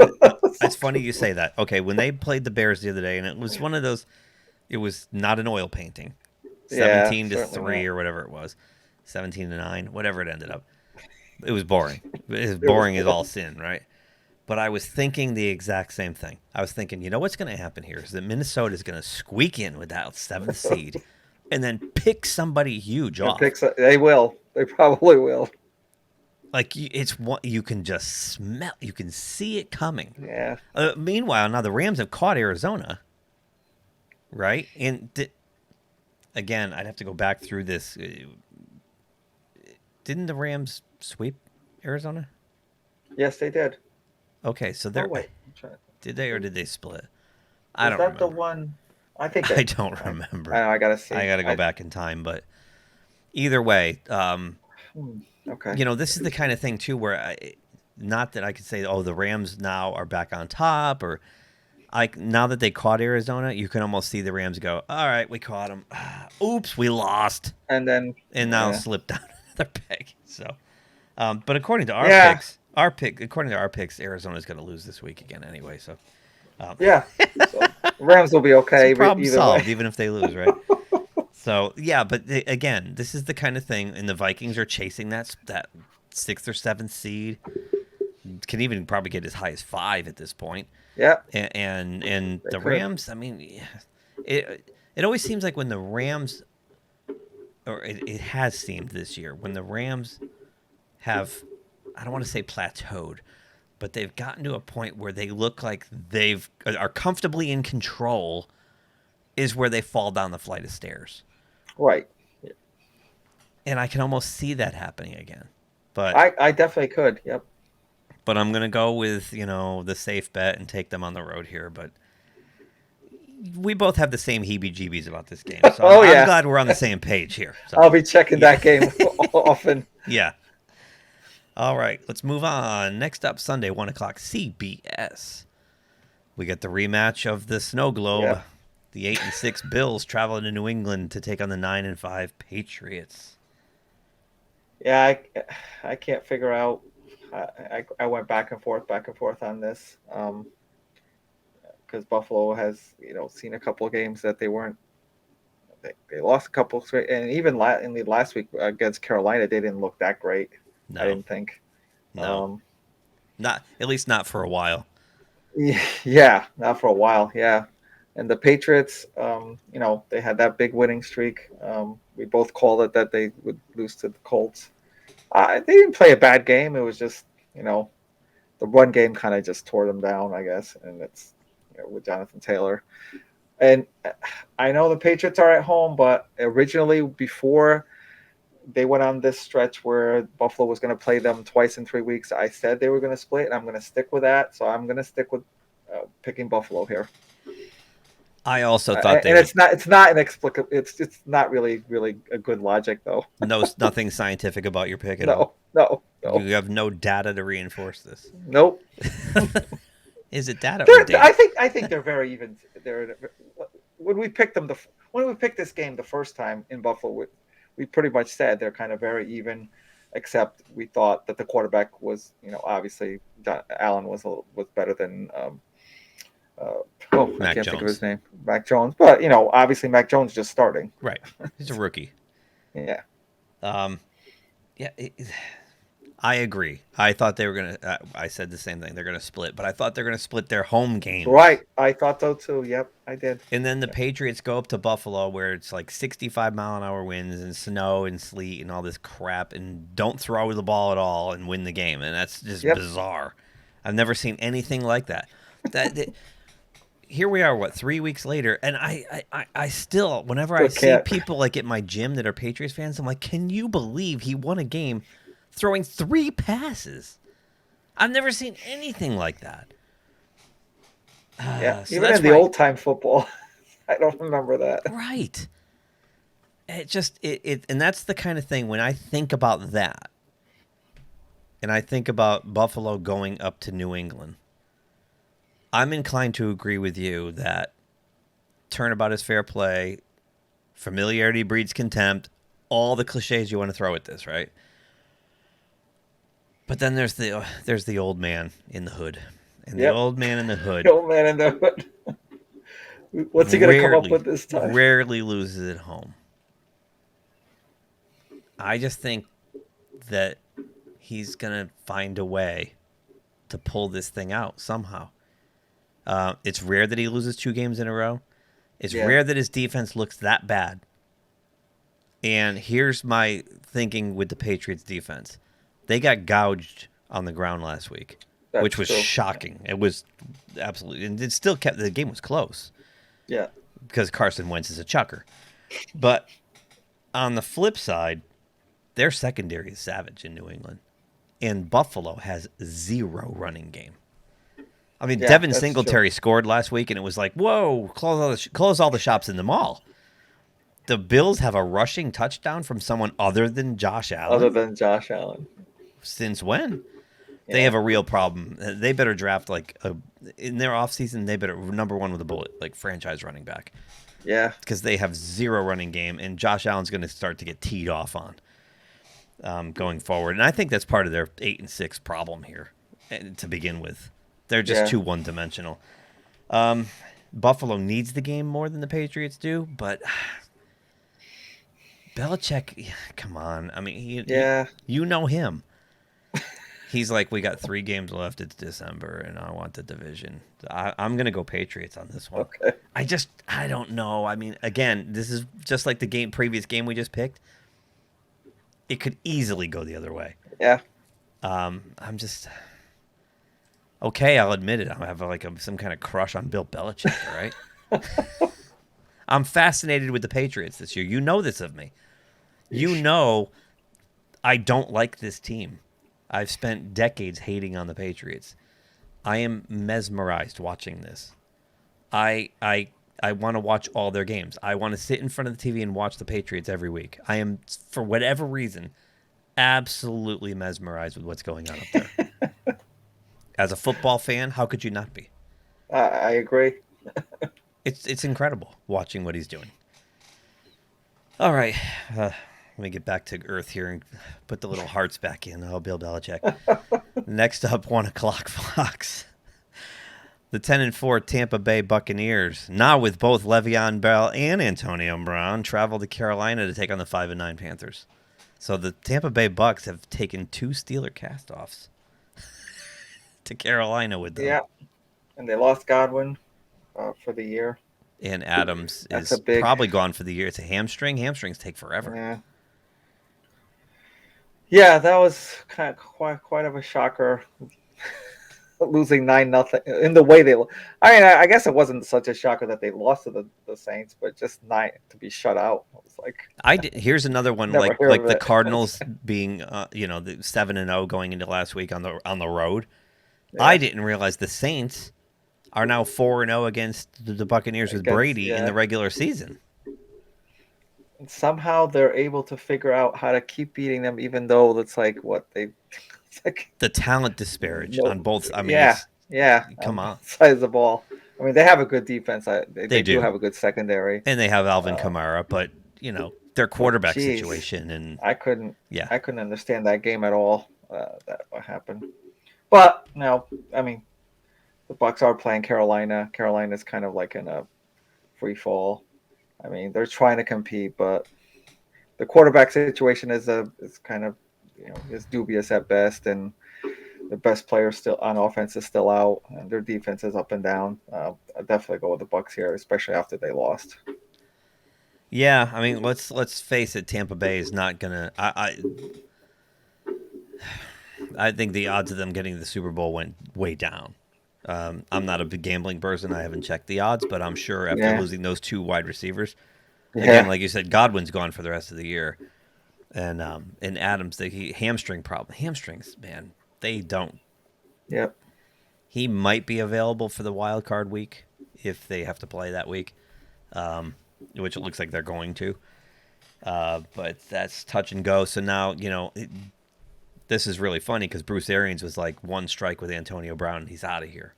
it's funny you say that. Okay, when they played the Bears the other day, and it was one of those, it was not an oil painting, 17-3 or whatever it was, 17-9, whatever it ended up. It was boring. It was boring as all sin, right? But I was thinking the exact same thing. I was thinking, what's going to happen here is that Minnesota is going to squeak in with that 7th seed and then pick somebody huge off. They will. They probably will. Like, it's what you can just smell. You can see it coming. Yeah. Meanwhile, now the Rams have caught Arizona, right? And again, I'd have to go back through this. Didn't the Rams sweep Arizona? Yes, they did. Okay, so did they or did they split? I don't remember. Was that the one? I think I don't remember. I gotta see. I gotta go back in time, but either way, okay. This is the kind of thing too where not that I could say, oh, the Rams now are back on top, or now that they caught Arizona, you can almost see the Rams go, all right, we caught them. Oops, we lost, and now slip down another peg. So, but according to our picks. According to our picks, Arizona's going to lose this week again anyway. So, so Rams will be okay. Problem solved, even if they lose, right? So, but again, this is the kind of thing, and the Vikings are chasing that 6th or 7th seed. Can even probably get as high as 5 at this point. Yeah, and the Rams. I mean, it always seems like when the Rams, or it has seemed this year, when the Rams have, I don't want to say plateaued, but they've gotten to a point where they look like are comfortably in control, is where they fall down the flight of stairs. Right. And I can almost see that happening again. But I definitely could. Yep. But I'm going to go with, the safe bet and take them on the road here. But we both have the same heebie-jeebies about this game. So I'm glad we're on the same page here. So, I'll be checking that game often. Yeah. All right, let's move on. Next up, Sunday, 1 o'clock, CBS. We get the rematch of the Snow Globe. Yeah. The 8-6 Bills traveling to New England to take on the 9-5 Patriots. Yeah, I can't figure out I went back and forth on this because Buffalo has seen a couple of games that they weren't. They lost a couple straight, and even in the last week against Carolina, they didn't look that great. No. I didn't think. No, not at least not for a while. Yeah, not for a while. Yeah, and the Patriots, they had that big winning streak. We both called it that they would lose to the Colts. They didn't play a bad game. It was just, the run game kind of just tore them down, I guess, and it's with Jonathan Taylor. And I know the Patriots are at home, but originally before they went on this stretch where Buffalo was going to play them twice in 3 weeks, I said they were going to split, and I'm going to stick with that. So I'm going to stick with picking Buffalo here. I also thought it's not inexplicable. It's not really a good logic though. Nothing scientific about your pick at all. No. You have no data to reinforce this. Nope. Is it data or data? I think they're very even. When we picked this game the first time in Buffalo, we pretty much said they're kind of very even, except we thought that the quarterback was, obviously Allen was better than. I can't think of his name, Mac Jones. But obviously Mac Jones just starting. Right, he's a rookie. Yeah. I agree. I thought they were gonna. I said the same thing. They're gonna split, but I thought they're gonna split their home game. Right. I thought so too. Yep, I did. And then the Patriots go up to Buffalo, where it's like 65-mile-an-hour winds and snow and sleet and all this crap, and don't throw the ball at all and win the game, and that's just bizarre. I've never seen anything like that. Here we are, 3 weeks later, and I still, whenever I see people like at my gym that are Patriots fans, I'm like, can you believe he won a game throwing 3 passes? I've never seen anything like that. So even in the old time football, I don't remember that. Right. And that's the kind of thing when I think about that, and I think about Buffalo going up to New England, I'm inclined to agree with you that turnabout is fair play, familiarity breeds contempt, all the cliches you want to throw at this, right? But then there's the old man in the hood. And the old man in the hood. The old man in the hood. What's he going to come up with this time? Rarely loses at home. I just think that he's going to find a way to pull this thing out somehow. It's rare that he loses 2 games in a row. It's rare that his defense looks that bad. And here's my thinking with the Patriots defense. They got gouged on the ground last week, which was shocking. It was absolutely, and it still kept, the game was close. Yeah. Because Carson Wentz is a chucker. But on the flip side, their secondary is savage in New England. And Buffalo has 0 running game. I mean, Devin Singletary scored last week, and it was like, whoa, close all the shops in the mall. The Bills have a rushing touchdown from someone other than Josh Allen. Since when? They have a real problem. They better draft, in their offseason, they better number 1 with a bullet, like franchise running back. Yeah. Because they have 0 running game, and Josh Allen's going to start to get teed off on going forward. And I think that's part of their 8-6 problem here to begin with. They're just too one-dimensional. Buffalo needs the game more than the Patriots do, but Belichick, come on. I mean, you know him. He's like, we got 3 games left. It's December, and I want the division. I'm going to go Patriots on this one. Okay. I don't know. I mean, again, this is just like the previous game we just picked. It could easily go the other way. Yeah. I'm just... Okay, I'll admit it. I have some kind of crush on Bill Belichick, all right? I'm fascinated with the Patriots this year. You know this of me. You know I don't like this team. I've spent decades hating on the Patriots. I am mesmerized watching this. I want to watch all their games. I want to sit in front of the TV and watch the Patriots every week. I am, for whatever reason, absolutely mesmerized with what's going on up there. As a football fan, how could you not be? I agree. It's incredible watching what he's doing. All right. Let me get back to earth here and put the little hearts back in. Oh, Bill Belichick. Next up, 1 o'clock Fox. The 10-4 Tampa Bay Buccaneers, now with both Le'Veon Bell and Antonio Brown, travel to Carolina to take on the 5-9 Panthers. So the Tampa Bay Bucks have taken 2 Steeler castoffs to Carolina with them. Yeah, and they lost Godwin for the year. And Adams is probably gone for the year. It's a hamstring. Hamstrings take forever. Yeah, that was kind of quite of a shocker. Losing 9-0 in the way they. I guess it wasn't such a shocker that they lost to the Saints, but just 9 to be shut out. It was like here's another one like the Cardinals being the 7-0 going into last week on the road. Yeah. I didn't realize the Saints are now 4-0 against the Buccaneers with Brady in the regular season. And somehow they're able to figure out how to keep beating them, even though it's like what they. Like, the talent disparage on both. I mean, come on, sides of the ball. I mean, they have a good defense. They do have a good secondary, and they have Alvin Kamara. But their quarterback situation, and I couldn't understand that game at all. That what happened, but no, I mean, the Bucs are playing Carolina. Carolina's kind of like in a free fall. I mean, they're trying to compete, but the quarterback situation is kind of. Is dubious at best, and the best player still on offense is still out, and their defense is up and down. I'll definitely go with the Bucs here, especially after they lost. Yeah, I mean, let's face it. Tampa Bay is not gonna. I think the odds of them getting the Super Bowl went way down. I'm not a big gambling person. I haven't checked the odds, but I'm sure after losing those 2 wide receivers, again, like you said, Godwin's gone for the rest of the year. And Adams, hamstring problem. Hamstrings, man, they don't. Yep. He might be available for the wild card week if they have to play that week, which it looks like they're going to. But that's touch and go. So now, this is really funny because Bruce Arians was like 1 strike with Antonio Brown and he's out of here.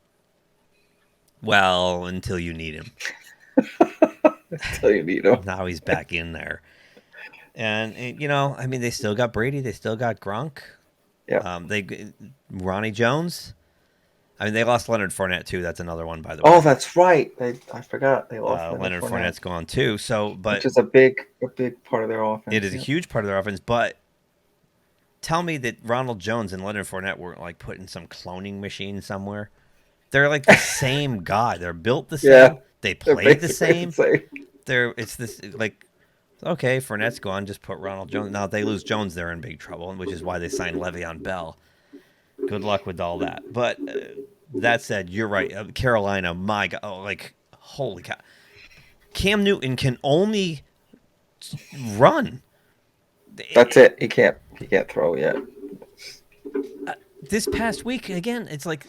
Well, until you need him. Until you need him. Now he's back in there. And I mean, they still got Brady. They still got Gronk. Yeah. Ronnie Jones. I mean, they lost Leonard Fournette too. That's another one, by the way. Oh, that's right. I forgot they lost Leonard Fournette's gone too. So, which is a big part of their offense. It is a huge part of their offense. But tell me that Ronald Jones and Leonard Fournette weren't like put in some cloning machine somewhere. They're like the same guy. They're built the same. Yeah, they play the same. It's this like. Okay, Fournette's gone. Just put Ronald Jones. Now, if they lose Jones, they're in big trouble, which is why they signed Le'Veon Bell. Good luck with all that. But that said, you're right. Carolina, my God, holy cow. Cam Newton can only run. That's it. He can't throw yet. This past week, again, it's like,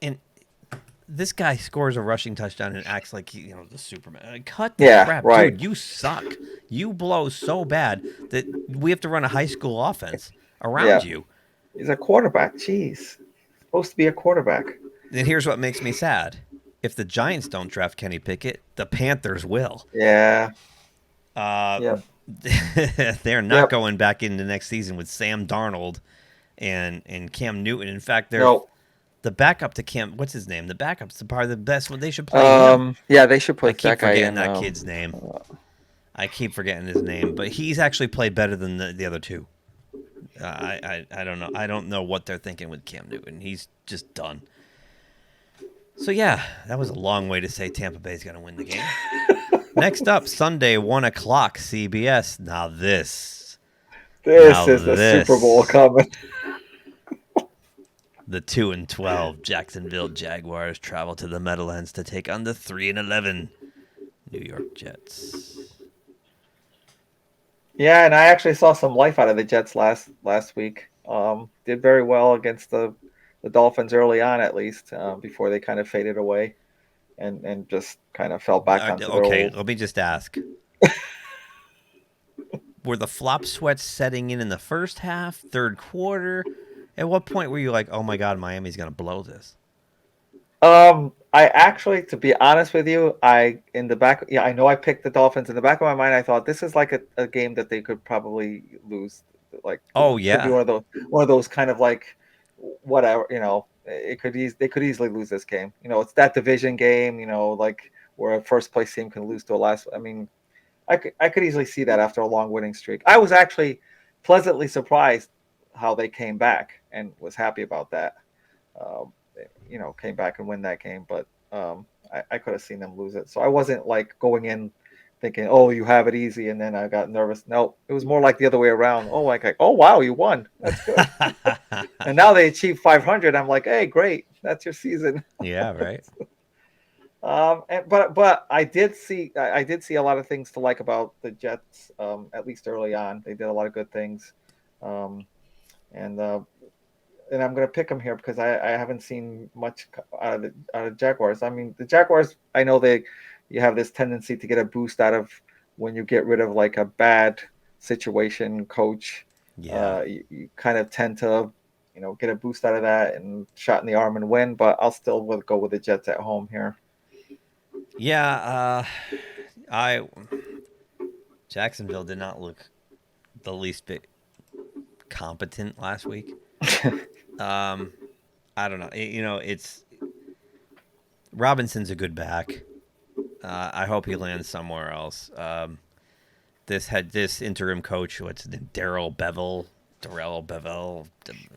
and this guy scores a rushing touchdown and acts like the Superman. Cut the crap, right. Dude. You suck. You blow so bad that we have to run a high school offense around you. He's a quarterback. Jeez, he's supposed to be a quarterback. And here's what makes me sad: if the Giants don't draft Kenny Pickett, the Panthers will. Yeah. They're not going back into next season with Sam Darnold and Cam Newton. In fact, they're. The backup to Cam, what's his name? The backup's probably the best one. They should play him. Yeah, they should put I keep forgetting that kid's name. I keep forgetting his name, but he's actually played better than the other 2. I don't know. I don't know what they're thinking with Cam Newton. He's just done. So, yeah, that was a long way to say Tampa Bay's going to win the game. Next up, Sunday, 1 o'clock, CBS. Now this is the Super Bowl coming. The 2-12 Jacksonville Jaguars travel to the Meadowlands to take on the 3-11 New York Jets. Yeah, and I actually saw some life out of the Jets last week. Did very well against the Dolphins early on, at least, before they kind of faded away and just kind of fell back onto their old. Let me just ask. Were the flop sweats setting in the first half, third quarter? At what point were you like, oh, my God, Miami's going to blow this? I actually, to be honest with you, I know I picked the Dolphins. In the back of my mind, I thought this is like a game that they could probably lose. Like, Oh could be yeah. one of those kind of like whatever, they could easily lose this game. It's that division game, like where a first place team can lose to a last. I mean, I could easily see that after a long winning streak. I was actually pleasantly surprised how they came back and was happy about that. Um, came back and win that game, but I could have seen them lose it. So I wasn't like going in thinking, "Oh, you have it easy," and then I got nervous. No, it was more like the other way around. Oh, like "Oh, wow, you won. That's good." And now they achieved 500. I'm like, "Hey, great. That's your season." Yeah, right. But I did see a lot of things to like about the Jets. At least early on, they did a lot of good things. Um, and I'm going to pick them here because I haven't seen much out of Jaguars. I mean, the Jaguars, I know you have this tendency to get a boost out of when you get rid of like a bad situation coach. Yeah. You kind of tend to, get a boost out of that and shot in the arm and win. But I'll still go with the Jets at home here. Yeah. I Jacksonville did not look the least bit competent last week. I don't know. It's Robinson's a good back. I hope he lands somewhere else. This interim coach, what's his name? Darrell Bevel.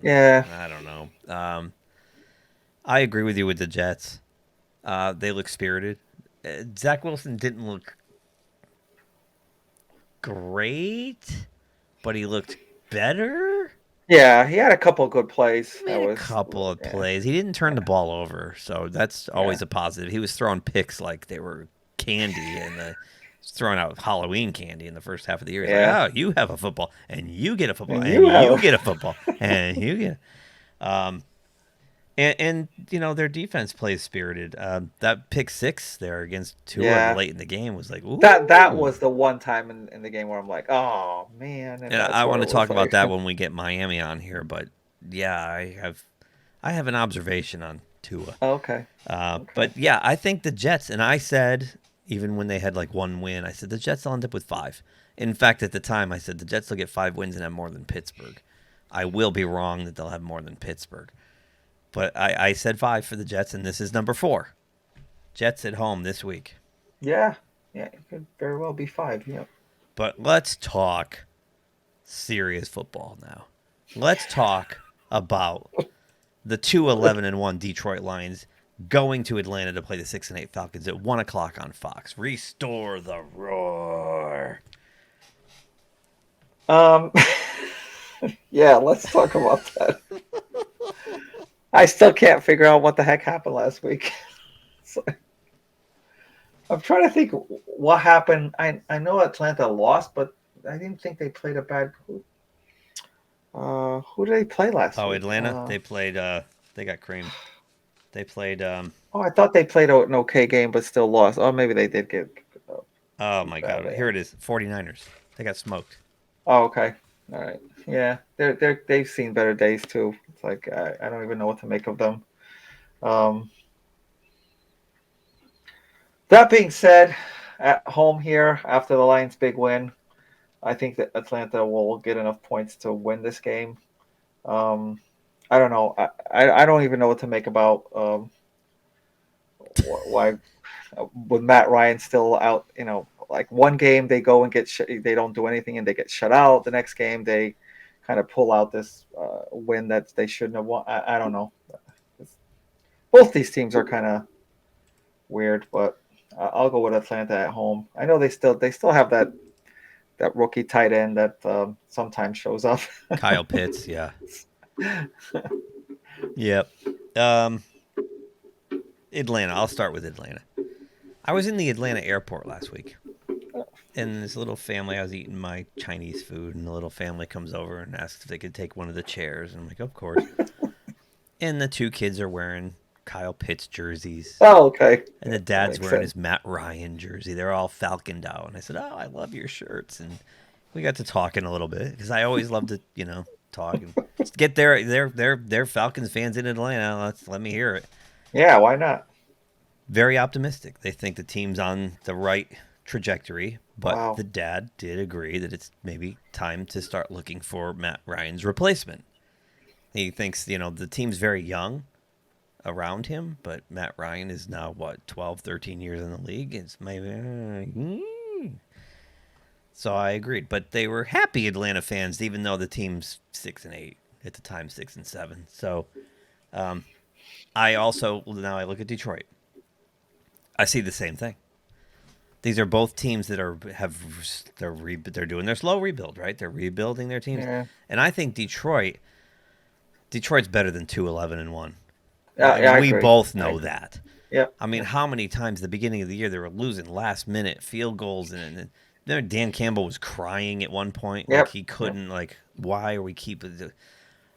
Yeah. I don't know. I agree with you with the Jets. They look spirited. Zach Wilson didn't look great, but he looked better. Yeah, he had a couple of good plays. He made a couple of plays. He didn't turn the ball over, so that's always a positive. He was throwing picks like they were candy, and throwing out Halloween candy in the first half of the year. He's like, "Oh, you have a football, and you get a football, and you get a football, and you get." And their defense plays spirited. That pick six there against Tua late in the game was like, ooh. That was the one time in the game where I'm like, oh man. And I want to talk about that when we get Miami on here, but yeah, I have an observation on Tua. Okay. But yeah, I think the Jets, and I said even when they had like one win, I said the Jets will end up with 5. In fact, at the time, I said the Jets will get 5 wins and have more than Pittsburgh. I will be wrong that they'll have more than Pittsburgh. But I said 5 for the Jets, and this is number 4. Jets at home this week. Yeah, it could very well be 5. Yeah. But let's talk serious football now. Let's talk about the 2-11-1 Detroit Lions going to Atlanta to play the 6-8 Falcons at 1:00 on Fox. Restore the roar. Yeah, let's talk about that. I still can't figure out what the heck happened last week. So, I'm trying to think what happened. I know Atlanta lost, but I didn't think they played a bad. Who did they play last week? Oh, Atlanta. They played. They got creamed. They played. Oh, I thought they played an okay game, but still lost. Oh, maybe they did get. Oh my God! Here it is. 49ers. They got smoked. Oh, okay. All right. Yeah, they've seen better days too. It's like I don't even know what to make of them. That being said, at home here after the Lions' big win, I think that Atlanta will get enough points to win this game. I don't know. I don't even know what to make about why with Matt Ryan still out. Like one game they go and they don't do anything and they get shut out. The next game they kind of pull out this win that they shouldn't have won. I don't know. Both these teams are kind of weird, but I'll go with Atlanta at home. I know they still have that rookie tight end that sometimes shows up. Kyle Pitts, yeah. Yep. Atlanta. I'll start with Atlanta. I was in the Atlanta airport last week. And this little family, I was eating my Chinese food, and the little family comes over and asks if they could take one of the chairs. And I'm like, of course. And the 2 kids are wearing Kyle Pitts jerseys. Oh, okay. And the dad's wearing his Matt Ryan jersey. They're all falconed out. And I said, oh, I love your shirts. And we got to talking a little bit because I always love to, talk and get their Falcons fans in Atlanta. Let me hear it. Yeah, why not? Very optimistic. They think the team's on the right trajectory, but Wow. the dad did agree that it's maybe time to start looking for Matt Ryan's replacement. He thinks, the team's very young around him, but Matt Ryan is now, 12, 13 years in the league? It's maybe... So I agreed. But they were happy Atlanta fans, even though the team's 6-8, at the time 6-7. So I also, now I look at Detroit. I see the same thing. These are both teams that they're doing their slow rebuild, right? They're rebuilding their teams, Yeah. and I think Detroit's better than 2-11-1. Yeah, We agree. both know that. Yeah. I mean, how many times at the beginning of the year they were losing last minute field goals, and Dan Campbell was crying at one point, Yep. like he couldn't, like, why are we keeping?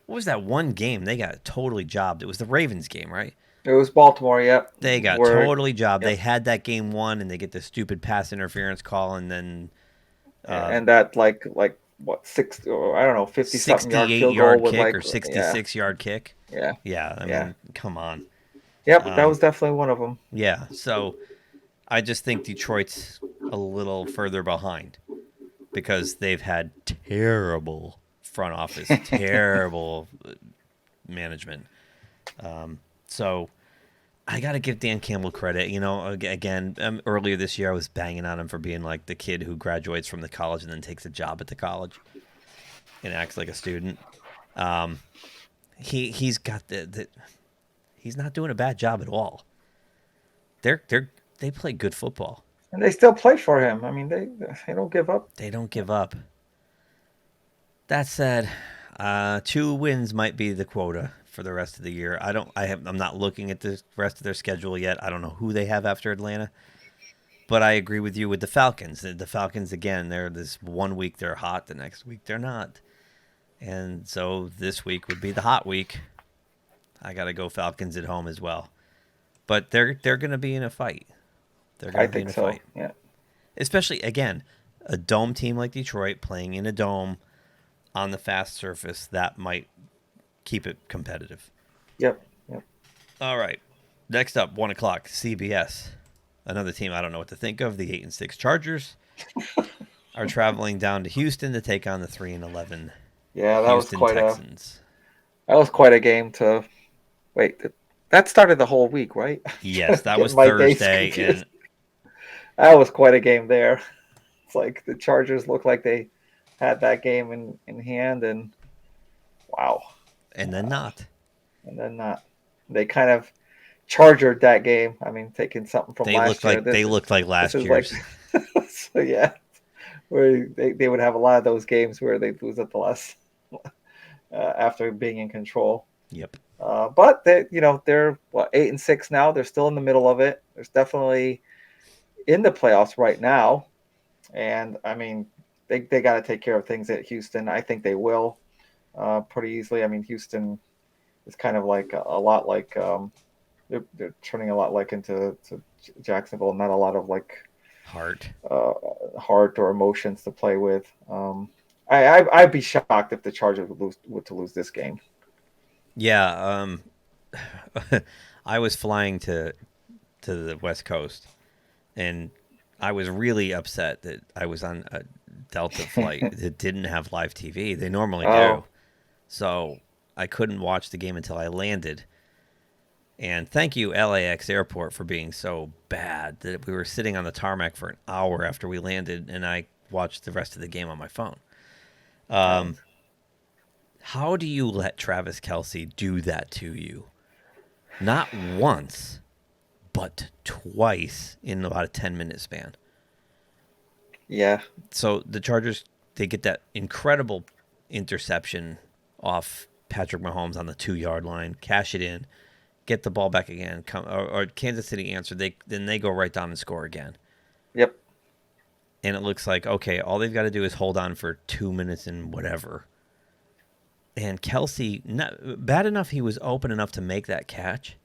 What was that one game they got totally jobbed? It was the Ravens game, right? It was Baltimore, yep. They got totally jobbed. Yep. They had that game won, and they get the stupid pass interference call, and then and that like what 60 or I don't know 50-something yard field yard goal kick with, like, or 66-yard kick. Yeah. Yeah, I mean, come on. Yep, that was definitely one of them. Yeah, so I just think Detroit's a little further behind because they've had terrible front office, terrible management. So I got to give Dan Campbell credit. Again, earlier this year I was banging on him for being like the kid who graduates from the college and then takes a job at the college and acts like a student. He's got he's not doing a bad job at all. They play good football. And they still play for him. I mean, they don't give up. They don't give up. That said, 2 wins might be the quota for the rest of the year. I'm not looking at the rest of their schedule yet. I don't know who they have after Atlanta. But I agree with you with the Falcons. The Falcons, again, they're this 1 week they're hot, the next week they're not. And so this week would be the hot week. I got to go Falcons at home as well. But they're going to be in a fight. They're going to be in a fight. Yeah. Especially, again, a dome team like Detroit playing in a dome on the fast surface, that might keep it competitive. Yep. All right. Next up, 1 o'clock, CBS. Another team I don't know what to think of. The 8-6 Chargers are traveling down to Houston to take on the 3-11 Houston Texans. That was quite a game to wait. That started the whole week, right? Yes, that was Thursday, and that was quite a game there. It's like the Chargers looked like they had that game in hand, and wow. And then not. They kind of chargered that game. I mean, taking something from last year. They looked like last year's. So yeah, where they would have a lot of those games where they lose at the last after being in control. Yep. But they're 8-6 now. They're still in the middle of it. There's definitely in the playoffs right now, and I mean they got to take care of things at Houston. I think they will pretty easily. I mean, Houston is kind of like a lot like they're turning a lot like into Jacksonville. Not a lot of like heart or emotions to play with. I'd be shocked if the Chargers would lose this game. Yeah, I was flying to the West Coast, and I was really upset that I was on a Delta flight that didn't have live TV. They normally do. So I couldn't watch the game until I landed. And thank you, LAX Airport, for being so bad that we were sitting on the tarmac for an hour after we landed, and I watched the rest of the game on my phone. How do you let Travis Kelce do that to you? Not once, but twice in about a 10-minute span. Yeah. So the Chargers, they get that incredible interception off Patrick Mahomes on the 2-yard line, cash it in, get the ball back again, or Kansas City answered, then they go right down and score again. Yep. And it looks like, okay, all they've got to do is hold on for 2 minutes and whatever. And Kelce, bad enough he was open enough to make that catch,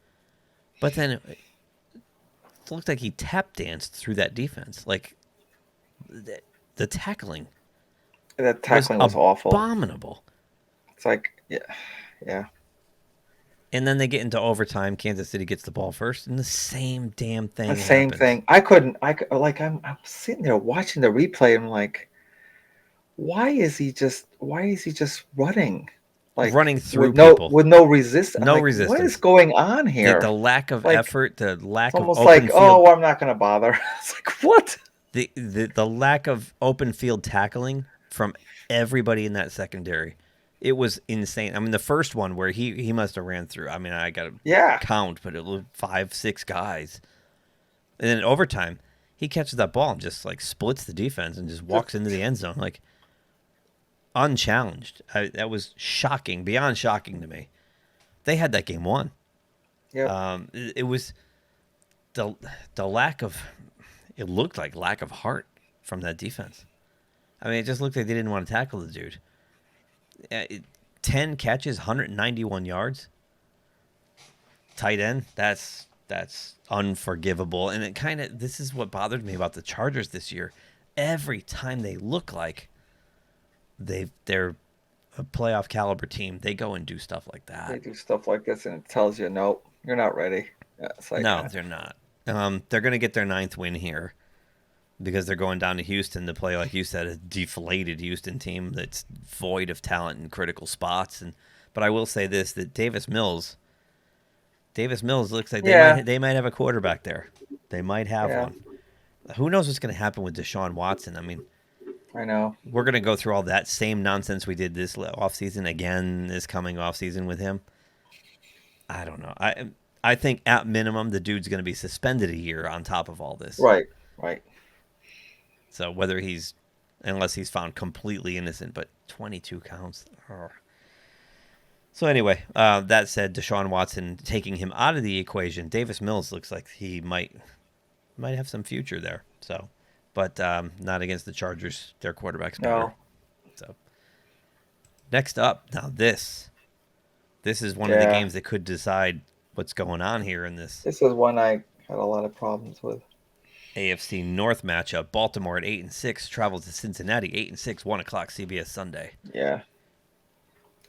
but then it looked like he tap danced through that defense. Like, the tackling. That tackling was awful. Abominable. It's like, yeah. And then they get into overtime. Kansas City gets the ball first, and the same damn thing The same happens. thing. I'm sitting there watching the replay. And I'm like, why is he just running? Like Running through with people. no resistance. No Like, resistance. what is going on here? The lack of effort, the lack of almost open like, field. oh, I'm not going to bother. It's like, what? The lack of open field tackling from everybody in that secondary. It was insane. I mean, the first one where he must have ran through. I mean, I got to count, but it was 5-6 guys. And then in overtime, he catches that ball and just like splits the defense and just walks into the end zone like unchallenged. That was shocking, beyond shocking to me. They had that game won. Yeah. It was the lack of. It looked like lack of heart from that defense. I mean, it just looked like they didn't want to tackle the dude. 10 catches, 191 yards. Tight end, that's unforgivable. And this is what bothered me about the Chargers this year. Every time they look like they're a playoff caliber team, they go and do stuff like that. They do stuff like this, and it tells you, no, you're not ready. Yeah, it's like, no, they're not. They're going to get their 9th win here because they're going down to Houston to play, like you said, a deflated Houston team that's void of talent in critical spots. But I will say this, that Davis Mills looks like they might have a quarterback there. They might have one. Who knows what's going to happen with Deshaun Watson? I mean, I know. We're going to go through all that same nonsense we did this offseason again this coming offseason with him. I don't know. I think at minimum the dude's going to be suspended a year on top of all this. Right. So unless he's found completely innocent, but 22 counts. So anyway, that said, Deshaun Watson taking him out of the equation, Davis Mills looks like he might have some future there. So, but not against the Chargers. Their quarterback's better. No. So next up, now this is one of the games that could decide what's going on here in this. This is one I had a lot of problems with. AFC North matchup. Baltimore at 8-6 travels to Cincinnati 8-6, 1:00 CBS Sunday. Yeah.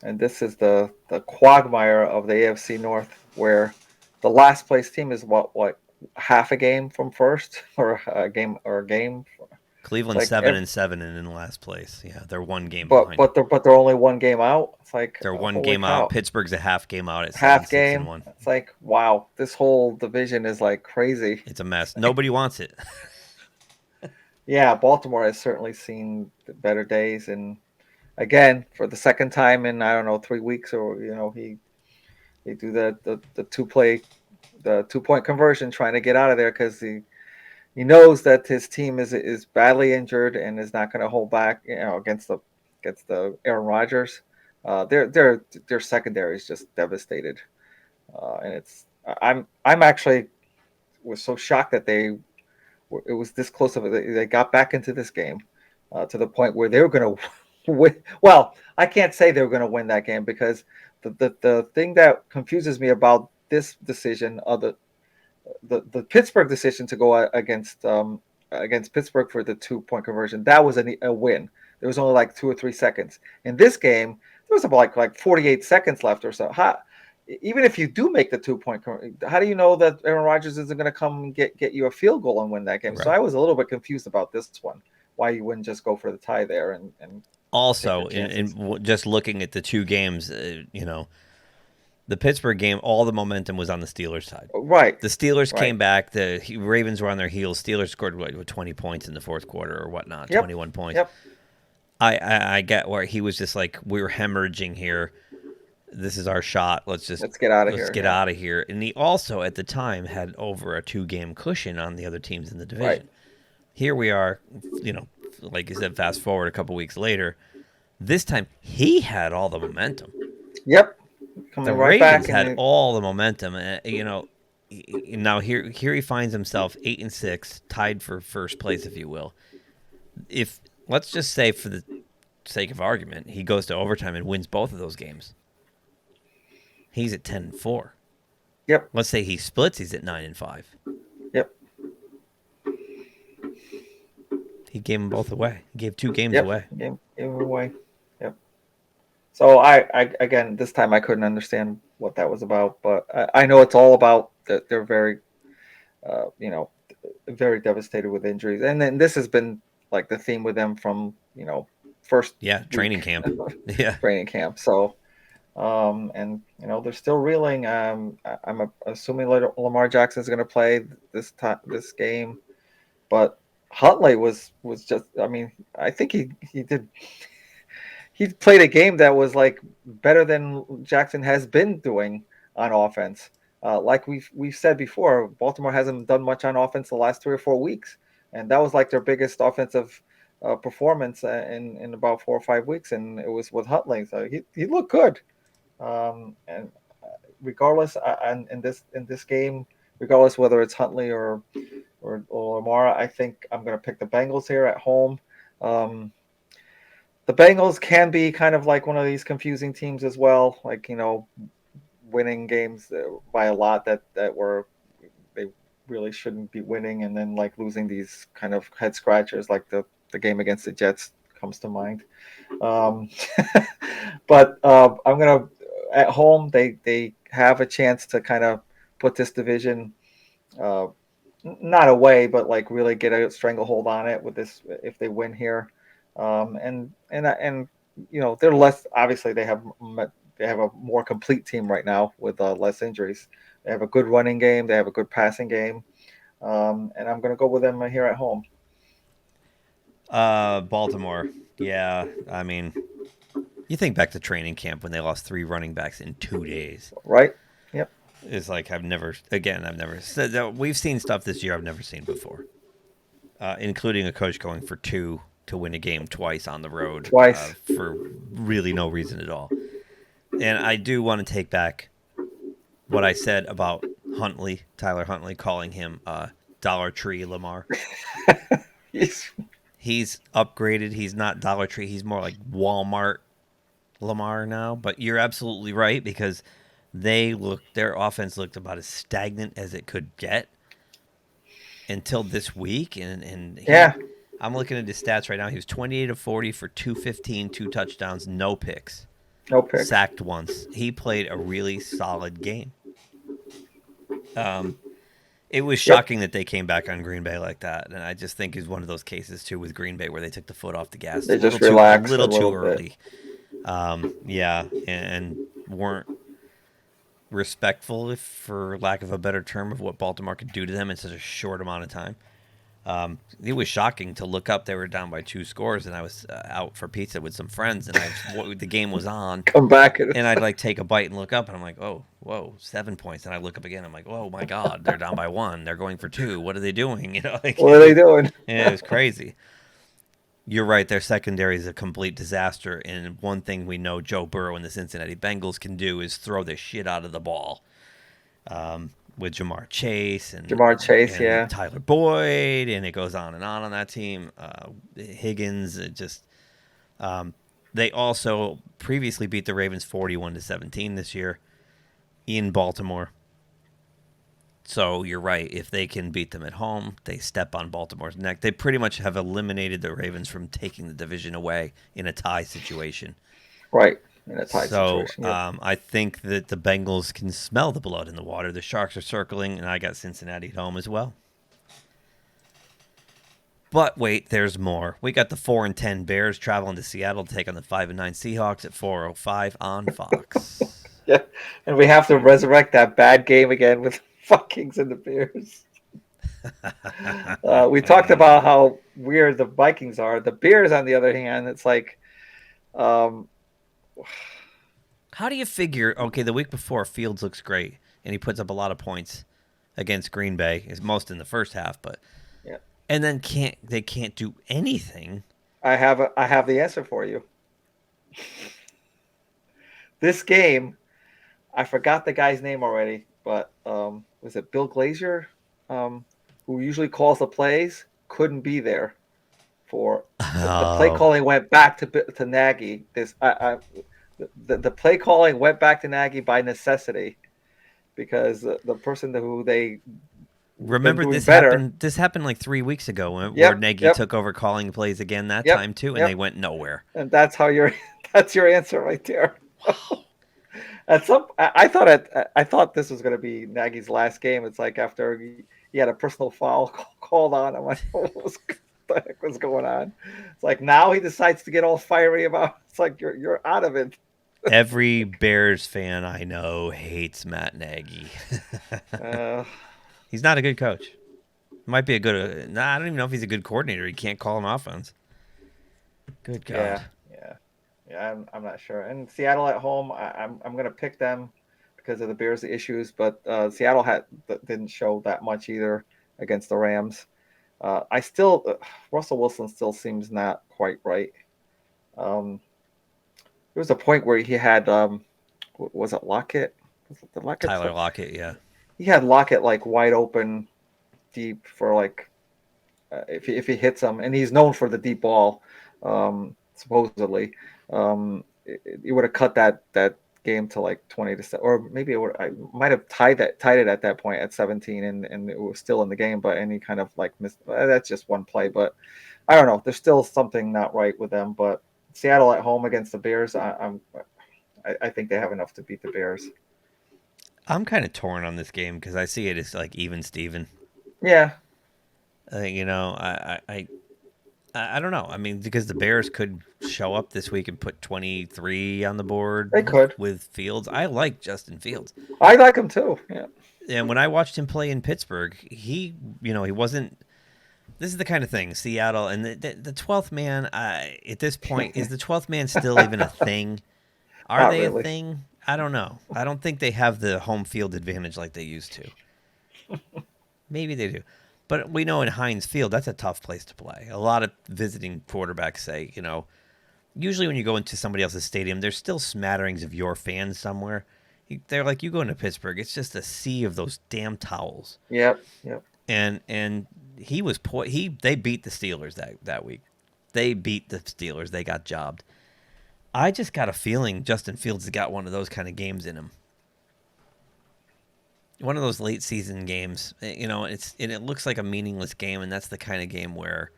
And this is the quagmire of the AFC North, where the last place team is what half a game from first, or a game. Cleveland like 7-7 and in last place. Yeah, they're one game behind. But they're only one game out. It's like they're one game out. Pittsburgh's a half game out at half 7-6 game. It's like, wow, this whole division is like crazy. It's a mess. Nobody wants it. Yeah, Baltimore has certainly seen better days, and again, for the second time in 3 weeks, or he do the 2-point conversion, trying to get out of there because he knows that his team is badly injured and is not going to hold back against the Aaron Rodgers. Their secondary is just devastated, and I'm actually was so shocked that it was this close of it. They got back into this game to the point where they were going to win. Well, I can't say they were going to win that game, because the thing that confuses me about this decision, the Pittsburgh decision to go against Pittsburgh for the 2-point conversion, that was a win. There was only like 2 or 3 seconds. In this game, there was about like 48 seconds left or so. Even if you do make the 2-point conversion, how do you know that Aaron Rodgers isn't going to come and get you a field goal and win that game? Right. So I was a little bit confused about this one, why you wouldn't just go for the tie there and also in just looking at the two games, the Pittsburgh game, all the momentum was on the Steelers' side. Right. The Steelers came back. The Ravens were on their heels. Steelers scored 20 points in the fourth quarter or whatnot, 21 points. Yep. I get where he was just like, we're hemorrhaging here. This is our shot. Let's get out of here. Let's get out of here. And he also, at the time, had over a 2-game cushion on the other teams in the division. Right. Here we are, like you said, fast forward a couple weeks later. This time, he had all the momentum. Yep. The Ravens had all the momentum. Now here he finds himself 8-6, tied for first place, if you will. If let's just say, for the sake of argument, he goes to overtime and wins both of those games, he's at 10-4. Yep. Let's say he splits, he's at 9-5. Yep. He gave them both away. He gave 2 games away. Gave them away. Yep. So I again, this time I couldn't understand what that was about, but I know it's all about that they're very, very devastated with injuries, and then this has been like the theme with them from first training camp, training camp. So, and they're still reeling. I'm assuming Lamar Jackson is going to play this game, but Huntley was just. I mean, I think he did. He played a game that was like better than Jackson has been doing on offense. Like we've said before, Baltimore hasn't done much on offense the last 3 or 4 weeks, and that was like their biggest offensive performance in about 4 or 5 weeks, and it was with Huntley. So he looked good, and regardless, in this game, regardless whether it's Huntley or Lamar, I think I'm going to pick the Bengals here at home. The Bengals can be kind of like one of these confusing teams as well, like winning games by a lot that were they really shouldn't be winning, and then like losing these kind of head scratchers, like the game against the Jets comes to mind. But I'm gonna at home they have a chance to kind of put this division not away, but like really get a stranglehold on it with this if they win here. And they're less, obviously they have a more complete team right now with less injuries. They have a good running game, they have a good passing game, and I'm going to go with them here at home. Baltimore, yeah. I mean, you think back to training camp when they lost 3 running backs in 2 days, right? Yep. It's like I've never said that. We've seen stuff this year I've never seen before, including a coach going for 2 to win a game twice on the road for really no reason at all. And I do want to take back what I said about Tyler Huntley, calling him Dollar Tree Lamar. He's upgraded. He's not Dollar Tree. He's more like Walmart Lamar now. But you're absolutely right, because their offense looked about as stagnant as it could get until this week. I'm looking at his stats right now. He was 28 of 40 for 215, 2 touchdowns, no picks. No picks. Sacked once. He played a really solid game. It was shocking that they came back on Green Bay like that, and I just think it's one of those cases too with Green Bay where they took the foot off the gas. They just relaxed a little too early. And weren't respectful, if for lack of a better term, of what Baltimore could do to them in such a short amount of time. It was shocking to look up. They were down by 2 scores, and I was out for pizza with some friends, and the game was on. Come back, and I'd like take a bite and look up, and I'm like, oh, whoa, 7 points. And I look up again, I'm like, oh my God, they're down by 1. They're going for 2. What are they doing? What are they doing? Yeah, it was crazy. You're right. Their secondary is a complete disaster, and one thing we know Joe Burrow and the Cincinnati Bengals can do is throw the shit out of the ball. With Jamar Chase and Tyler Boyd, and it goes on that team. Higgins, they also previously beat the Ravens 41-17 this year in Baltimore. So you're right. If they can beat them at home, they step on Baltimore's neck. They pretty much have eliminated the Ravens from taking the division away in a tie situation. Right. In a tight situation. I think that the Bengals can smell the blood in the water. The Sharks are circling, and I got Cincinnati at home as well. But wait, there's more. We got the 4-10 Bears traveling to Seattle to take on the 5-9 Seahawks at 4:05 on Fox. Yeah, and we have to resurrect that bad game again with Vikings and the Bears. We talked about how weird the Vikings are. The Bears, on the other hand, it's like. How do you figure, okay, the week before Fields looks great and he puts up a lot of points against Green Bay, is most in the first half, but yeah. And then they can't do anything. I have the answer for you. This game, I forgot the guy's name already, but was it Bill Glazier, who usually calls the plays, couldn't be there for the play calling went back to Nagy. The play calling went back to Nagy by necessity, because the person who they remember this happened. This happened like 3 weeks ago where Nagy took over calling plays again that time too, and they went nowhere. And that's your answer right there. I thought this was going to be Nagy's last game. It's like after he had a personal foul called on. I'm like, what the heck was going on? It's like now he decides to get all fiery about. It's like you're out of it. Every Bears fan I know hates Matt Nagy. He's not a good coach. Might be a good. I don't even know if he's a good coordinator. He can't call an offense. Good God. Yeah. I'm not sure. And Seattle at home, I'm going to pick them because of the Bears' issues, but Seattle didn't show that much either against the Rams. Russell Wilson still seems not quite right. There was a point where he had, was it Lockett? Tyler Lockett, yeah. He had Lockett like wide open, deep for like if he hits him, and he's known for the deep ball, supposedly. It would have cut that game to like 20-7, or maybe I might have tied it at that point at 17, and it was still in the game, but any kind of like missed. That's just one play, but I don't know. There's still something not right with them. But Seattle at home against the Bears, I think they have enough to beat the Bears. I'm kind of torn on this game because I see it as like even Steven. Yeah. I don't know. I mean, because the Bears could show up this week and put 23 on the board. They could with Fields. I like Justin Fields. I like him too. Yeah. And when I watched him play in Pittsburgh, he wasn't. This is the kind of thing Seattle and the 12th man. At this point, is the 12th man still even a thing? Are Not they really. a thing? I don't know. I don't think they have the home field advantage like they used to. Maybe they do. But we know in Heinz Field, that's a tough place to play. A lot of visiting quarterbacks say, usually when you go into somebody else's stadium, there's still smatterings of your fans somewhere. They're like, you go into Pittsburgh, it's just a sea of those damn towels. Yep. And they beat the Steelers that week. They beat the Steelers. They got jobbed. I just got a feeling Justin Fields has got one of those kind of games in him. One of those late season games, it looks like a meaningless game, and that's the kind of game where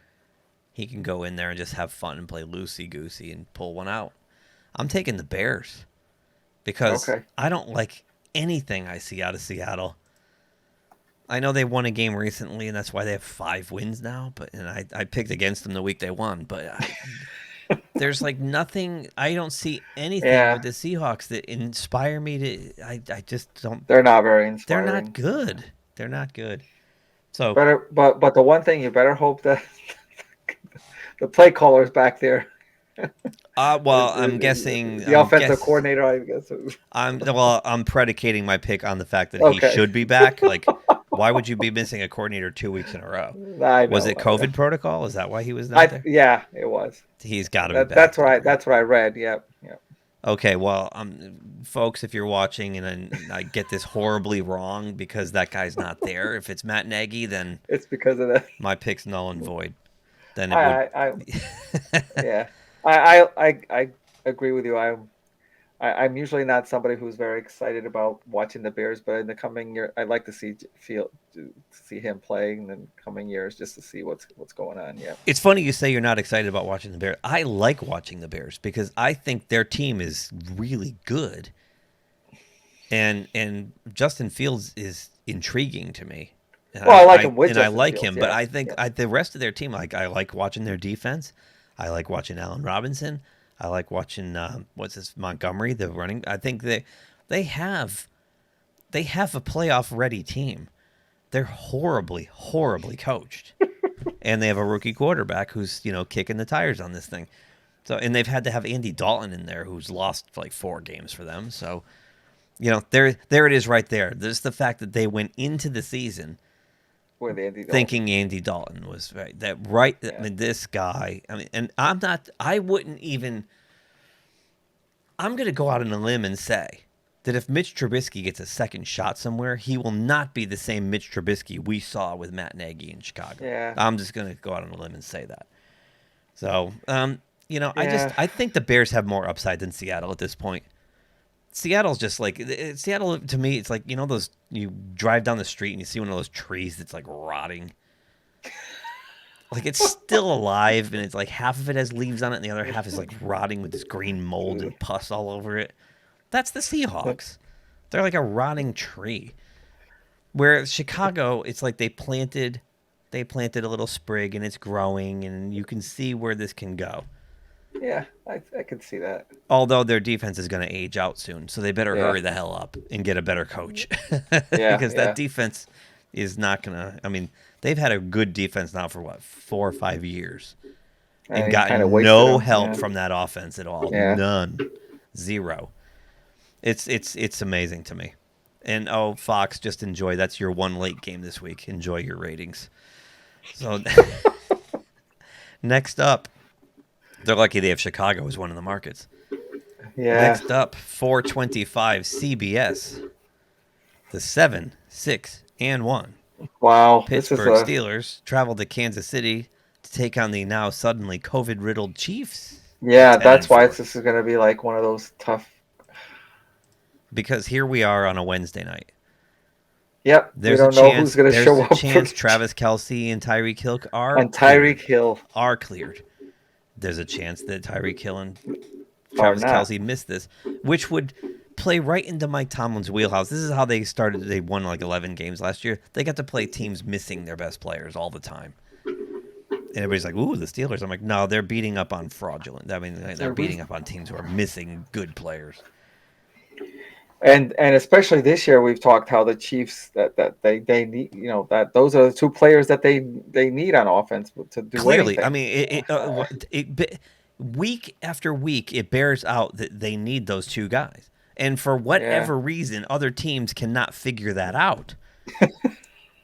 he can go in there and just have fun and play loosey-goosey and pull one out. I'm taking the Bears because I don't like anything I see out of Seattle. I know they won a game recently, and that's why they have 5 wins now. And I picked against them the week they won, but there's like nothing. I don't see anything with the Seahawks that inspire me to. I just don't. They're not very inspiring. They're not good. They're not good. So but the one thing you better hope that the play caller's back there. I'm guessing the offensive coordinator. I guess. I'm predicating my pick on the fact that he should be back. Like, why would you be missing a coordinator 2 weeks in a row? Was it COVID protocol? Is that why he was not there? Yeah, it was. He's got to be back. That's what I read. Yep. Okay, well, folks, if you're watching and I get this horribly wrong because that guy's not there, if it's Matt Nagy, then it's because of that. My pick's null and void. Then yeah. I agree with you. I'm usually not somebody who's very excited about watching the Bears, but in the coming year, I'd like to see him playing in the coming years just to see what's going on. Yeah, it's funny you say you're not excited about watching the Bears. I like watching the Bears because I think their team is really good, and Justin Fields is intriguing to me. And I like him with and Justin I like Fields, him, but I think the rest of their team, like I like watching their defense. I like watching Allen Robinson. I like watching Montgomery, the running. I think they have a playoff ready team. They're horribly coached, and they have a rookie quarterback who's kicking the tires on this thing. So and they've had to have Andy Dalton in there, who's lost like 4 games for them. So there it is right there. There's the fact that they went into the season thinking Andy Dalton was right. I mean, this guy. I mean, and I'm going to go out on a limb and say that if Mitch Trubisky gets a second shot somewhere, he will not be the same Mitch Trubisky we saw with Matt Nagy in Chicago. Yeah. I'm just going to go out on a limb and say that. So, I think the Bears have more upside than Seattle at this point. Seattle's just like Seattle to me. It's like those you drive down the street and you see one of those trees that's like rotting, like it's still alive and it's like half of it has leaves on it and the other half is like rotting with this green mold and pus all over it. That's the Seahawks. They're like a rotting tree. Where Chicago, it's like they planted a little sprig and it's growing, and you can see where this can go. Yeah, I can see that. Although their defense is going to age out soon, so they better hurry the hell up and get a better coach. Because that defense is not going to. I mean, they've had a good defense now for 4 or 5 years, and gotten no help from that offense at all. Yeah. None, zero. It's amazing to me. And Fox, just enjoy. That's your one late game this week. Enjoy your ratings. So next up. They're lucky they have Chicago as one of the markets. Yeah. Next up, 425 CBS. The 7-6-1. Wow. Pittsburgh Steelers traveled to Kansas City to take on the now suddenly COVID-riddled Chiefs. Yeah, that's why this is going to be like one of those tough. Because here we are on a Wednesday night. Yep. We don't know who's going to show up. There's a chance Travis Kelce and Tyreek Hill are cleared. There's a chance that Tyreek Hill and Travis Kelce missed this, which would play right into Mike Tomlin's wheelhouse. This is how they started. They won like 11 games last year. They got to play teams missing their best players all the time. And everybody's like, ooh, the Steelers. I'm like, no, they're beating up on fraudulent. I mean, they're beating up on teams who are missing good players. And especially this year, we've talked how the Chiefs that they need, that those are the two players that they need on offense to do clearly. anything. I mean, week after week, it bears out that they need those two guys, and for whatever reason, other teams cannot figure that out.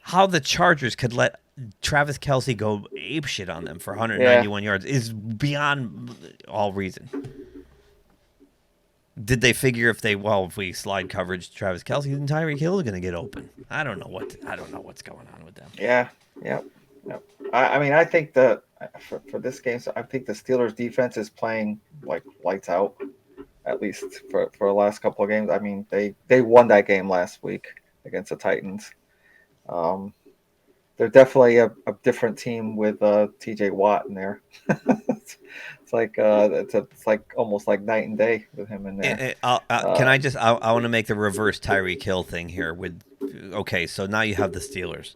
How the Chargers could let Travis Kelce go apeshit on them for 191 yards is beyond all reason. Did they figure if we slide coverage to Travis Kelce, then Tyreek Hill is going to get open? I don't know what's going on with them. Yeah. I mean, I think that for this game, so I think the Steelers defense is playing like lights out, at least for the last couple of games. I mean, they won that game last week against the Titans. They're definitely a different team with TJ Watt in there. It's like it's like almost like night and day with him in there. I want to make the reverse Tyreek Hill thing here so now you have the Steelers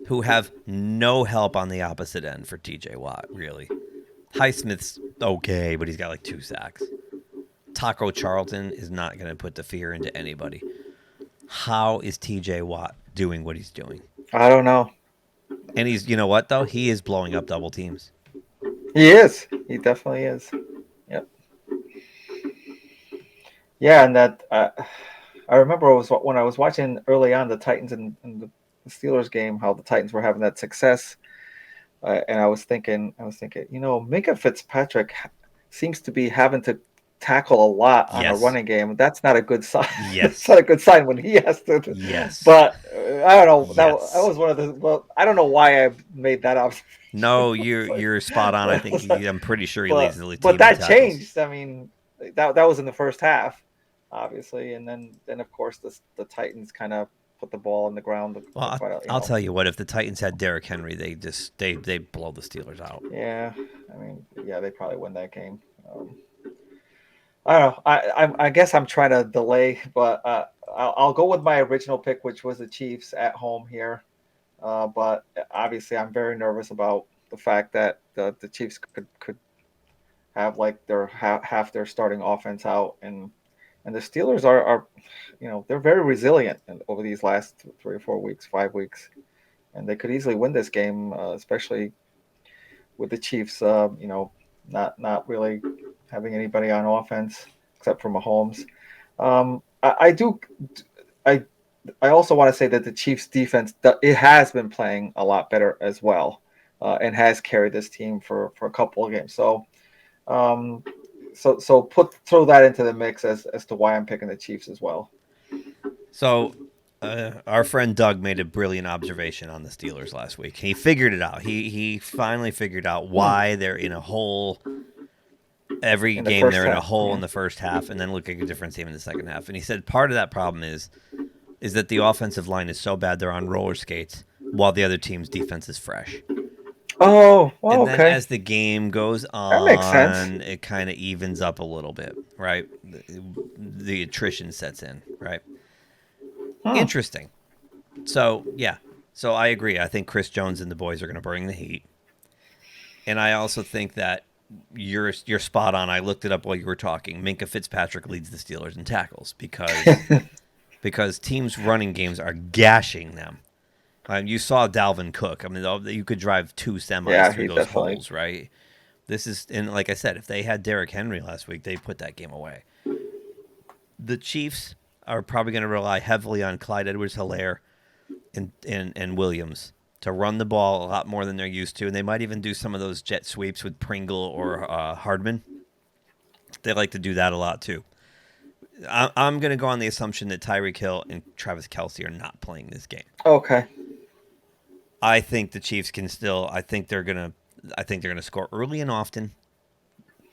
who have no help on the opposite end for TJ Watt, really. Highsmith's okay, but he's got like 2 sacks. Taco Charlton is not going to put the fear into anybody. How is TJ Watt doing what he's doing? I don't know. And he's, you know what, though? He is blowing up double teams. He is. He definitely is. Yep. Yeah, and that I remember when I was watching early on the Titans and the Steelers game, how the Titans were having that success. And I was thinking, Minka Fitzpatrick seems to be having to tackle a lot on a running game. That's not a good sign. Yes. It's not a good sign when he has to. Yes. But I don't know. That was one of the. Well, I don't know why I made that up. No, you're spot on. I think I'm pretty sure he leads the league. But that changed. I mean, that was in the first half, obviously, and then of course the Titans kind of put the ball on the ground. Well, I'll tell you what. If the Titans had Derrick Henry, they blow the Steelers out. Yeah, I mean, they probably win that game. I don't know. I guess I'm trying to delay, but I'll go with my original pick, which was the Chiefs at home here. But obviously, I'm very nervous about the fact that the Chiefs could have like their half their starting offense out, and the Steelers are they're very resilient over these last 3 or 4 weeks, 5 weeks, and they could easily win this game, especially with the Chiefs. Not really having anybody on offense except for Mahomes. I also want to say that the Chiefs defense, it has been playing a lot better as well, and has carried this team for a couple of games. So throw that into the mix as to why I'm picking the Chiefs as well. So our friend Doug made a brilliant observation on the Steelers last week. He figured it out. He finally figured out why they're in a hole. Every game they're in a hole in the first half, and then look at a different team in the second half. And he said part of that problem is that the offensive line is so bad they're on roller skates while the other team's defense is fresh. Oh, well, And then okay. as the game goes That makes sense. on, it kind of evens up a little bit, right? The attrition sets in, right? Interesting. So, yeah. So I agree. I think Chris Jones and the boys are going to bring the heat. And I also think that you're spot on. I looked it up while you were talking. Minkah Fitzpatrick leads the Steelers in tackles because teams' running games are gashing them. You saw Dalvin Cook. I mean, you could drive 2 semis through those holes, right? This is, and like I said, if they had Derrick Henry last week, they put that game away. The Chiefs are probably going to rely heavily on Clyde Edwards-Helaire and Williams to run the ball a lot more than they're used to, and they might even do some of those jet sweeps with Pringle or Hardman. They like to do that a lot too. I'm going to go on the assumption that Tyreek Hill and Travis Kelce are not playing this game. Okay. I think the Chiefs can still. I think they're gonna score early and often.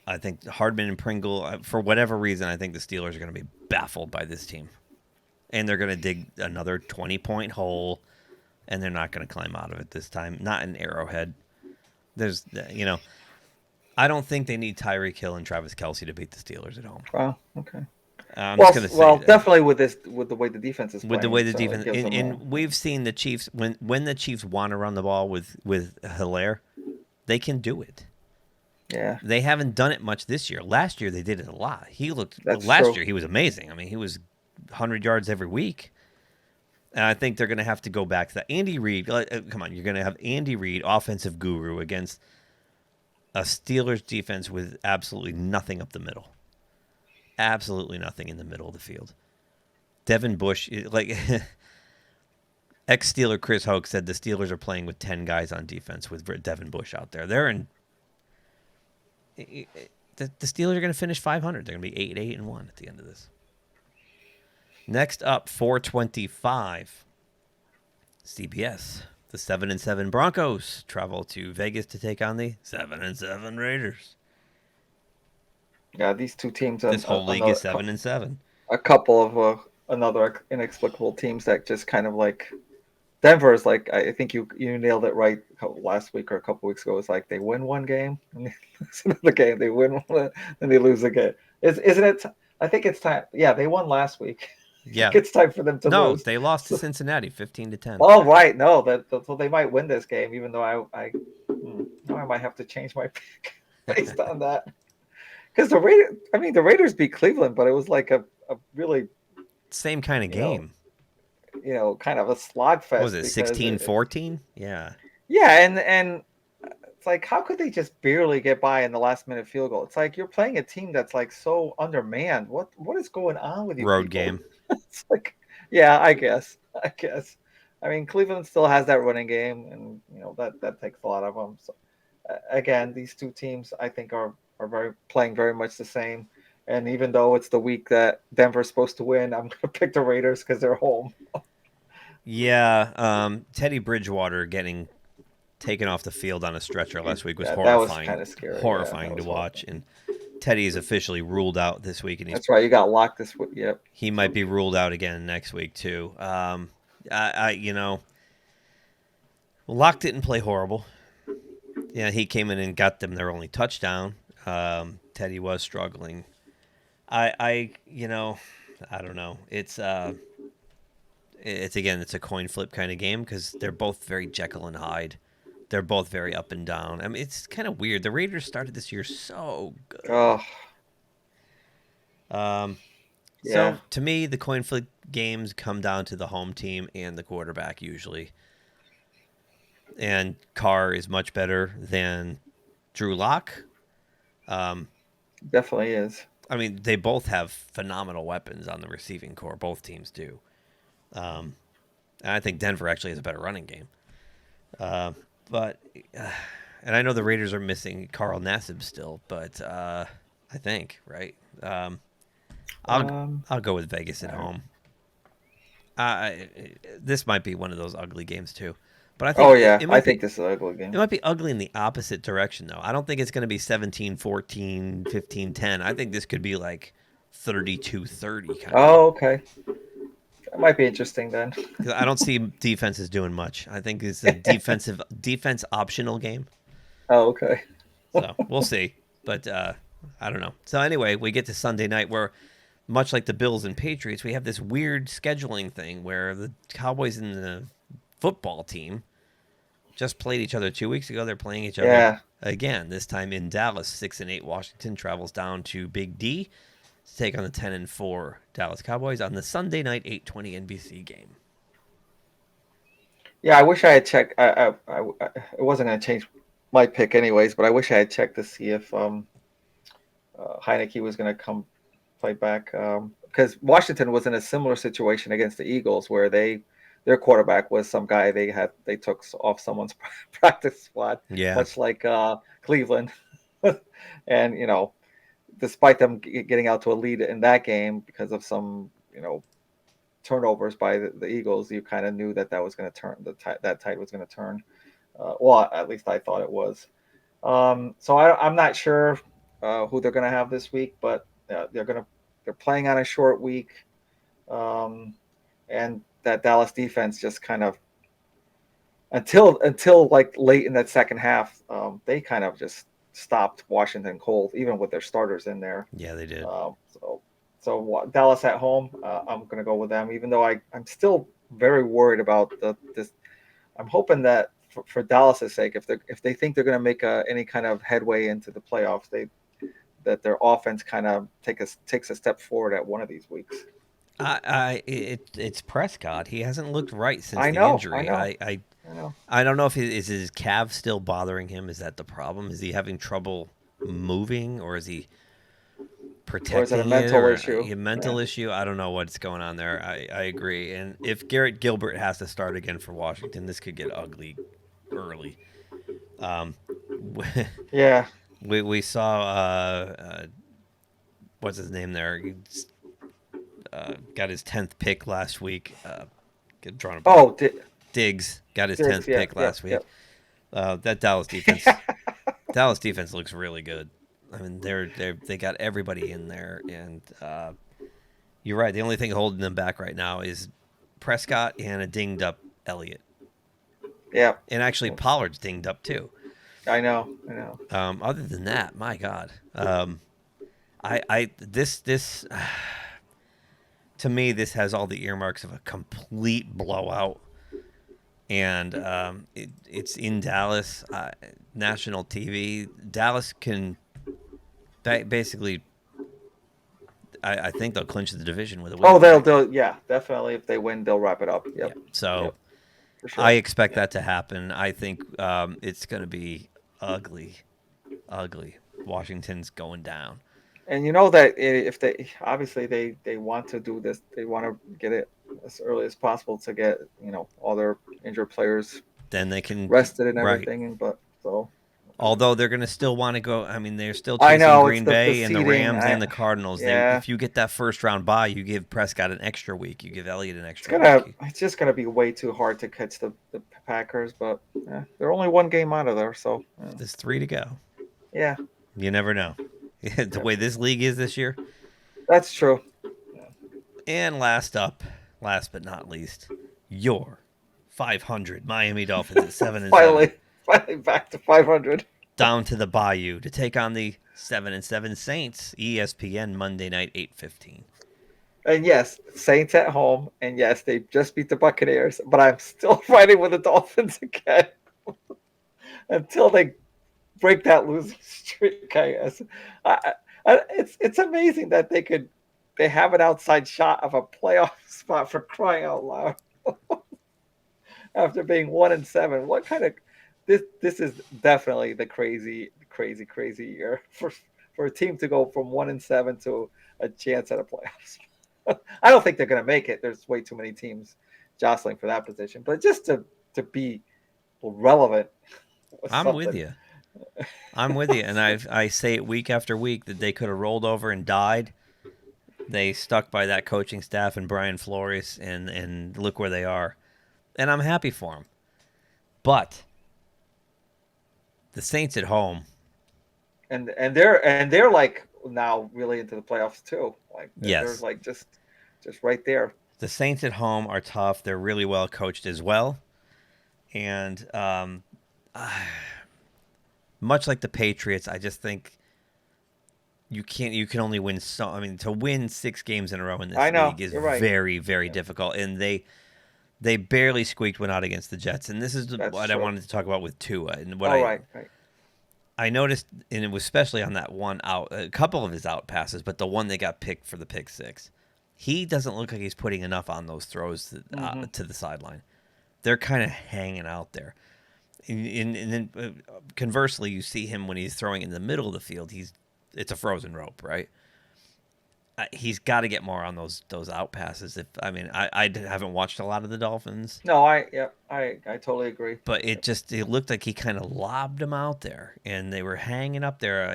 I think Hardman and Pringle, for whatever reason, I think the Steelers are going to be baffled by this team, and they're going to dig another 20-point hole, and they're not going to climb out of it this time. Not in Arrowhead. There's, I don't think they need Tyreek Hill and Travis Kelce to beat the Steelers at home. Wow. Okay. I'm just going to say that. Definitely with the way the defense is playing. With the way the defense, and we've seen the Chiefs when the Chiefs want to run the ball with Hilaire, they can do it. Yeah. They haven't done it much this year. Last year they did it a lot. That's last true. year he was amazing. I mean, he was 100 yards every week. And I think they're going to have to go back to that. Andy Reid, come on, you're going to have Andy Reid, offensive guru, against a Steelers defense with absolutely nothing up the middle. Absolutely nothing in the middle of the field. Devin Bush, ex-Steeler Chris Hoke said the Steelers are playing with 10 guys on defense with Devin Bush out there. The Steelers are going to finish 500. They're going to be 8-1 at the end of this. Next up, 425. CBS. The 7-7 Broncos travel to Vegas to take on the 7-7 Raiders. Yeah, these two teams. This whole league is 7-7. A couple of another inexplicable teams that just kind of like Denver is like, I think you nailed it right last week or a couple weeks ago. It's like they win one game and they lose another game. They win one and they lose again. Isn't it? I think it's time. Yeah, they won last week. Yeah, it's time for them to lose. No, they lost to Cincinnati 15-10. Oh right, no, so they might win this game, even though I might have to change my pick based on that. Because the Raiders beat Cleveland, but it was like a really same kind of game. Kind of a slogfest. What was it 16-14? Yeah. Yeah, and it's like, how could they just barely get by in the last minute field goal? It's like you're playing a team that's like so undermanned. What is going on with you? Road people? Game. It's like, yeah, I guess. I mean, Cleveland still has that running game, and that takes a lot of them. So again, these two teams I think are playing very much the same. And even though it's the week that Denver's supposed to win, I'm going to pick the Raiders because they're home. Yeah, Teddy Bridgewater getting taken off the field on a stretcher last week was horrifying. That was kind of scary. Horrifying to watch. And Teddy is officially ruled out this week. And that's right. You got locked this week. Yep. He might be ruled out again next week too. Locke didn't play horrible. Yeah, he came in and got them their only touchdown. Teddy was struggling. I don't know. It's a coin flip kind of game because they're both very Jekyll and Hyde. They're both very up and down. I mean, it's kind of weird. The Raiders started this year so good. Oh. Yeah. So to me, the coin flip games come down to the home team and the quarterback usually. And Carr is much better than Drew Lock. Definitely is. I mean, they both have phenomenal weapons on the receiving core. Both teams do. And I think Denver actually has a better running game. And I know the Raiders are missing Carl Nassib still, but I think, right? I'll go with Vegas at home. This might be one of those ugly games too. But I think I think this is an ugly game. It might be ugly in the opposite direction, though. I don't think it's going to be 17-14, 15-10. I think this could be like 32-30 kind of. Oh, okay. That might be interesting then. I don't see defenses doing much. I think it's a defense optional game. Oh, okay. So we'll see. But I don't know. So anyway, we get to Sunday night where, much like the Bills and Patriots, we have this weird scheduling thing where the Cowboys and the football team just played each other 2 weeks ago. They're playing each other again, this time in Dallas. 6-8 Washington travels down to Big D to take on the 10-4 Dallas Cowboys on the Sunday night 8:20 NBC game. Yeah, I wish I had checked. It wasn't going to change my pick anyways, but I wish I had checked to see if Heineke was going to come play back, because Washington was in a similar situation against the Eagles where their quarterback was some guy they took off someone's practice squad, much like Cleveland, and despite them getting out to a lead in that game because of some turnovers by the Eagles, you kind of knew that was going to turn, that tide was going to turn. Well, at least I thought it was. So I'm not sure who they're going to have this week, but they're playing on a short week, and that Dallas defense just kind of until like late in that second half, they kind of just stopped Washington cold, even with their starters in there. Yeah, they did. So Dallas at home, I'm going to go with them, even though I'm still very worried about this. I'm hoping that for Dallas's sake, if they think they're going to make any kind of headway into the playoffs, that their offense kind of takes a step forward at one of these weeks. It's Prescott. He hasn't looked right since the injury. I know. I don't know if is his calf still bothering him. Is that the problem? Is he having trouble moving, or is he protecting or is it a mental issue? A mental issue. I don't know what's going on there. I agree. And if Garrett Gilbert has to start again for Washington, this could get ugly early. Yeah. We saw what's his name there? He got his 10th pick last week. Diggs got his 10th pick last week. That Dallas defense looks really good. I mean, they got everybody in there, and you're right. The only thing holding them back right now is Prescott and a dinged up Elliott. Yeah, and actually Pollard's dinged up too. I know. Other than that, my God, this to me, this has all the earmarks of a complete blowout, and it's in Dallas, national TV. Dallas can basically, I think they'll clinch the division with a win. Oh, they'll yeah, definitely. If they win, they'll wrap it up. Yep. Yeah. So. Yep. Sure. I expect that to happen. I think it's going to be ugly. Washington's going down. And you know that if they want to do this, they want to get it as early as possible to get all their injured players then they can rested and everything. Right. Although they're going to still want to go. I mean, they're still chasing Green Bay and the Rams and the Cardinals. Yeah. If you get that first round bye, you give Prescott an extra week. You give Elliott an extra week. It's just going to be way too hard to catch the Packers, but they're only one game out of there. So there's 3 to go. Yeah. You never know. The way this league is this year. That's true. Yeah. And last but not least, your 500 Miami Dolphins at 7-7. Finally back to 500. Down to the Bayou to take on the 7-7 Saints. ESPN Monday night 8:15. And yes, Saints at home. And yes, they just beat the Buccaneers. But I'm still fighting with the Dolphins again until they break that losing streak. I guess it's amazing that they have an outside shot of a playoff spot, for crying out loud. After being 1-7, what kind of this is definitely the crazy year for a team to go from 1-7 to a chance at a playoffs. I don't think they're going to make it. There's way too many teams jostling for that position. But just to be relevant. I'm with you, and I say it week after week that they could have rolled over and died. They stuck by that coaching staff and Brian Flores, and look where they are. And I'm happy for them. But the Saints at home, and they're like now really into the playoffs too. Like yes, they're like just right there. The Saints at home are tough. They're really well coached as well, and much like the Patriots, I just think you can only win so. I mean, to win 6 games in a row in this league is very, very difficult, and they barely squeaked one out against the Jets. And this is what I wanted to talk about with Tua, and what I noticed, and it was especially on that one out, a couple of his out passes, but the one they got picked for the pick 6. He doesn't look like he's putting enough on those throws to the sideline. They're kind of hanging out there. And then conversely, you see him when he's throwing in the middle of the field. It's a frozen rope, right? He's got to get more on those out passes. I haven't watched a lot of the Dolphins. No, I totally agree. But it looked like he kind of lobbed them out there, and they were hanging up there.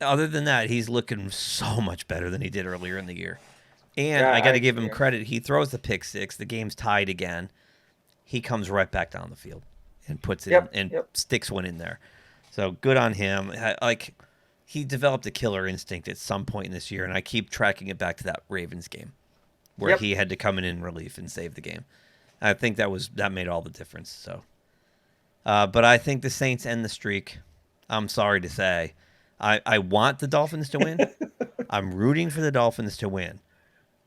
Other than that, he's looking so much better than he did earlier in the year. And I got to give him credit. He throws the pick 6. The game's tied again. He comes right back down the field and puts it in and sticks one in there. So good on him. He developed a killer instinct at some point in this year, and I keep tracking it back to that Ravens game where he had to come in relief and save the game. I think that made all the difference. So, but I think the Saints end the streak. I'm sorry to say. I want the Dolphins to win. I'm rooting for the Dolphins to win,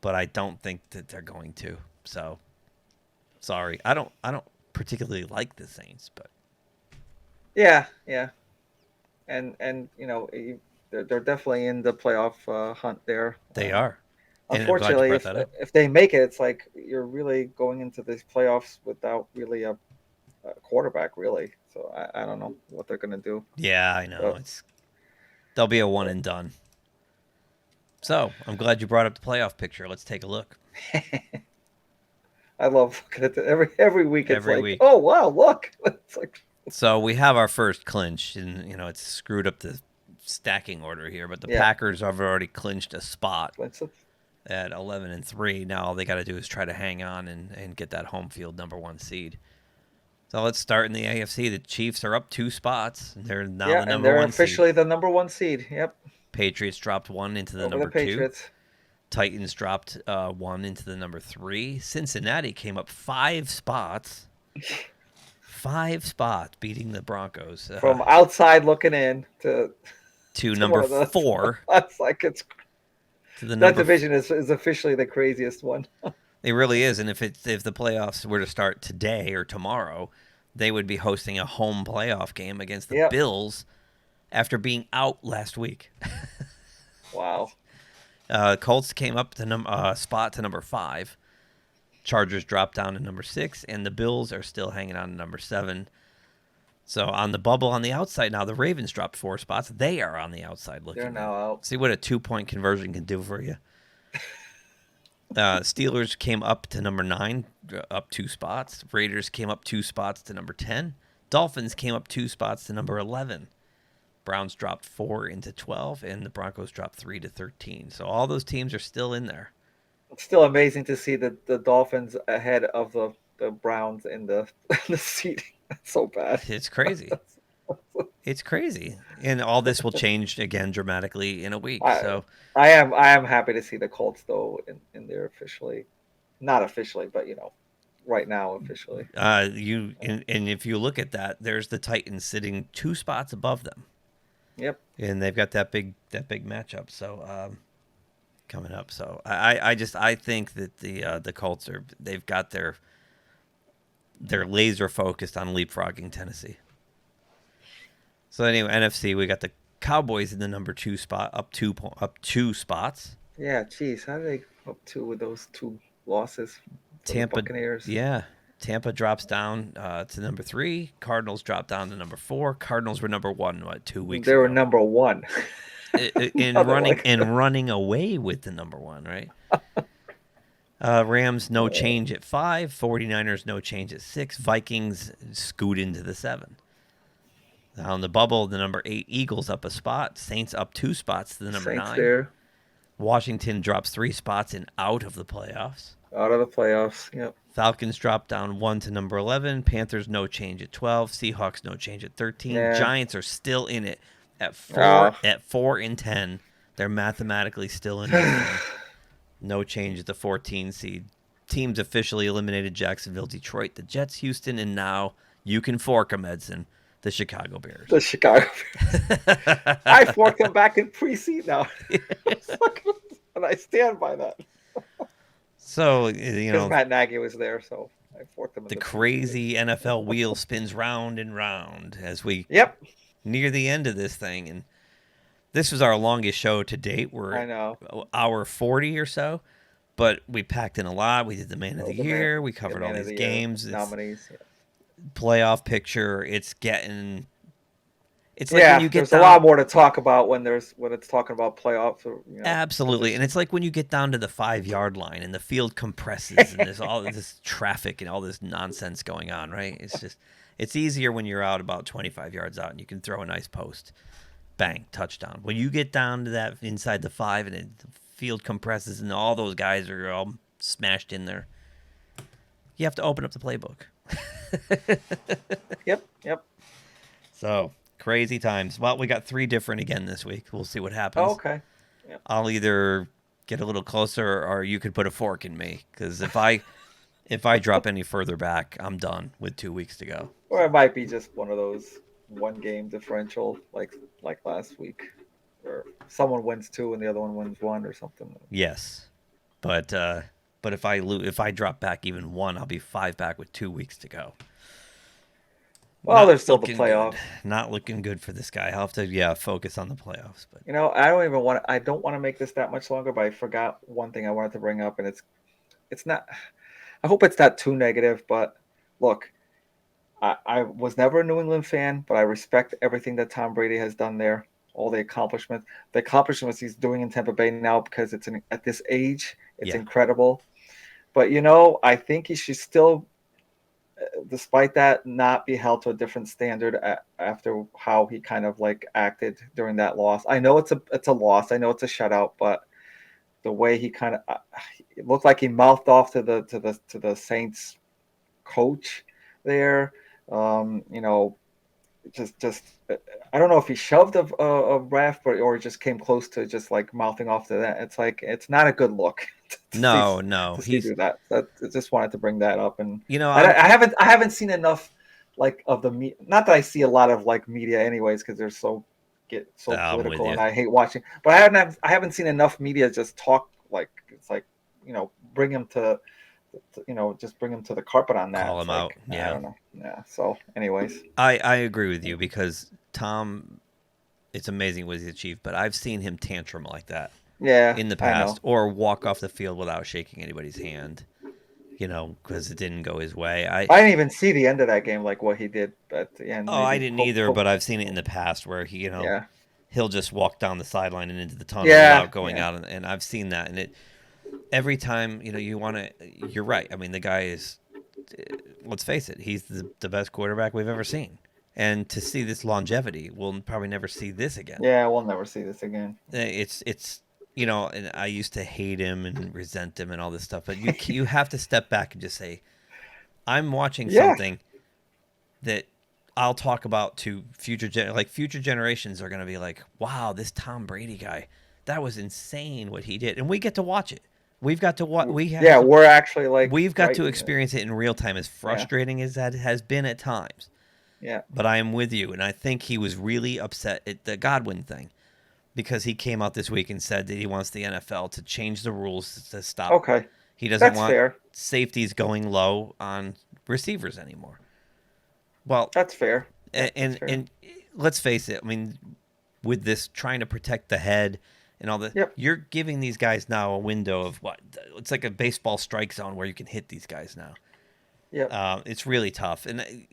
but I don't think that they're going to. So, sorry. I don't particularly like the Saints, but yeah. And they're definitely in the playoff hunt there. They are. Unfortunately, if they make it, it's like you're really going into these playoffs without really a quarterback, really. So I don't know what they're going to do. Yeah, I know. They'll be a one and done. So I'm glad you brought up the playoff picture. Let's take a look. I love looking at it every week. It's every week. Oh wow, look! It's like. So we have our first clinch, and it's screwed up the stacking order here. But the Packers have already clinched a spot at 11-3. Now all they got to do is try to hang on and get that home field number 1 seed. So let's start in the AFC. The Chiefs are up 2 spots. They're now the number 1 seed. They're officially the number 1 seed. Yep. Patriots dropped 1 into the number 2. Titans dropped 1 into the number 3. Cincinnati came up 5 spots. 5 spots, beating the Broncos. From outside looking in to number 4. That's like that division is officially the craziest one. It really is, and if the playoffs were to start today or tomorrow, they would be hosting a home playoff game against the Bills after being out last week. Wow. Colts came up to spot to number 5. Chargers dropped down to number 6, and the Bills are still hanging on to number 7. So on the bubble on the outside now, the Ravens dropped 4 spots. They are on the outside looking. They're now out. See what a 2-point conversion can do for you. Steelers came up to number 9, up 2 spots. Raiders came up 2 spots to number 10. Dolphins came up 2 spots to number 11. Browns dropped 4 into 12, and the Broncos dropped 3 to 13. So all those teams are still in there. It's still amazing to see the Dolphins ahead of the Browns in the seating. That's so bad. It's crazy. It's crazy, and all this will change again dramatically in a week. So I am happy to see the Colts though in there officially, not officially, but right now officially. And if you look at that, there's the Titans sitting 2 spots above them. Yep. And they've got that big matchup. So coming up. So I think that the Colts they've got their laser focused on leapfrogging Tennessee. So anyway, NFC, we got the Cowboys in the number 2 spot, up 2 spots. Yeah, geez, how did they up 2 with those 2 losses? Tampa Buccaneers. Yeah, Tampa drops down to number 3. Cardinals drop down to number 4. Cardinals were number 1 2 weeks ago. They were number 1. running away with the number 1, right? Rams no change at 5. 49ers no change at 6. Vikings scoot into the 7. Now on the bubble, the number 8 Eagles up a spot. Saints up 2 spots to the number 9. There. Washington drops 3 spots and out of the playoffs. Out of the playoffs, yep. Falcons drop down 1 to number 11. Panthers no change at 12. Seahawks no change at 13. Yeah. Giants are still in it at 4 and 10. They're mathematically still in it. No change at the 14 seed. Teams officially eliminated Jacksonville, Detroit, the Jets, Houston, and now You can fork them, Edson. The Chicago Bears. The Chicago Bears. I forked them back in pre-seed now. And I stand by that. So, because Matt Nagy was there, so I forked them. The crazy NFL wheel spins round and round as we near the end of this thing. And this was our longest show to date. We're hour 40 or so. But we packed in a lot. We did the Man of the Year. We covered all these games. Nominees. Playoff picture. It's getting. It's like when you get there's a lot more to talk about when it's talking about playoffs. Or, absolutely, and it's like when you get down to the 5-yard line and the field compresses and there's all this traffic and all this nonsense going on. Right? It's easier when you're out about 25 yards out and you can throw a nice post, bang, touchdown. When you get down to that inside the 5 and the field compresses and all those guys are all smashed in there, you have to open up the playbook. Yep. So crazy times. Well, we got 3 different again this week. We'll see what happens. Oh, okay. Yep. I'll either get a little closer or you could put a fork in me, because if I drop any further back, I'm done with 2 weeks to go. Or it might be just one of those 1-game differential like last week, or someone wins 2 and the other one wins 1 or something. Yes, but if I drop back even 1, I'll be 5 back with 2 weeks to go. Well, there's still the playoffs. Not looking good for this guy. I'll have to focus on the playoffs. But I don't want to make this that much longer, but I forgot one thing I wanted to bring up, and it's not. I hope it's not too negative, but look, I was never a New England fan, but I respect everything that Tom Brady has done there. All the accomplishments he's doing in Tampa Bay now, because at this age, it's incredible. But I think he should still, despite that, not be held to a different standard after how he kind of acted during that loss. I know it's a loss. I know it's a shutout, but the way he kind of it looked like he mouthed off to the Saints coach there. Just I don't know if he shoved a ref or just came close to just mouthing off to that. It's not a good look. No, he do that. I just wanted to bring that up, and I haven't seen enough of the not that I see a lot of media anyways, because they're so political and I hate watching. But I haven't seen enough media just talk bring him to. Just bring him to the carpet on that. Call him out. I don't know. Yeah. So, anyways, I agree with you, because Tom, it's amazing what he's achieved, but I've seen him tantrum like that. Yeah. In the past, or walk off the field without shaking anybody's hand, because it didn't go his way. I didn't even see the end of that game, what he did at the end. Oh, I didn't either, but I've seen it in the past where he, he'll just walk down the sideline and into the tunnel without going out, and I've seen that, and it. Every time, you want to, you're right. I mean, the guy is, let's face it, he's the best quarterback we've ever seen. And to see this longevity, we'll probably never see this again. Yeah, we'll never see this again. It's and I used to hate him and resent him and all this stuff. But you have to step back and just say, I'm watching something that I'll talk about to future generations are going to be like, wow, this Tom Brady guy, that was insane what he did. And we get to watch it. We've got to watch. We're actually we've got to experience it in real time, as frustrating as that has been at times. Yeah. But I am with you, and I think he was really upset at the Godwin thing, because he came out this week and said that he wants the NFL to change the rules to stop. Okay. He doesn't want safeties going low on receivers anymore. Well, that's fair. And let's face it. I mean, with this trying to protect the head and all that, you're giving these guys now a window of what? It's like a baseball strike zone where you can hit these guys now. Yeah. It's really tough. And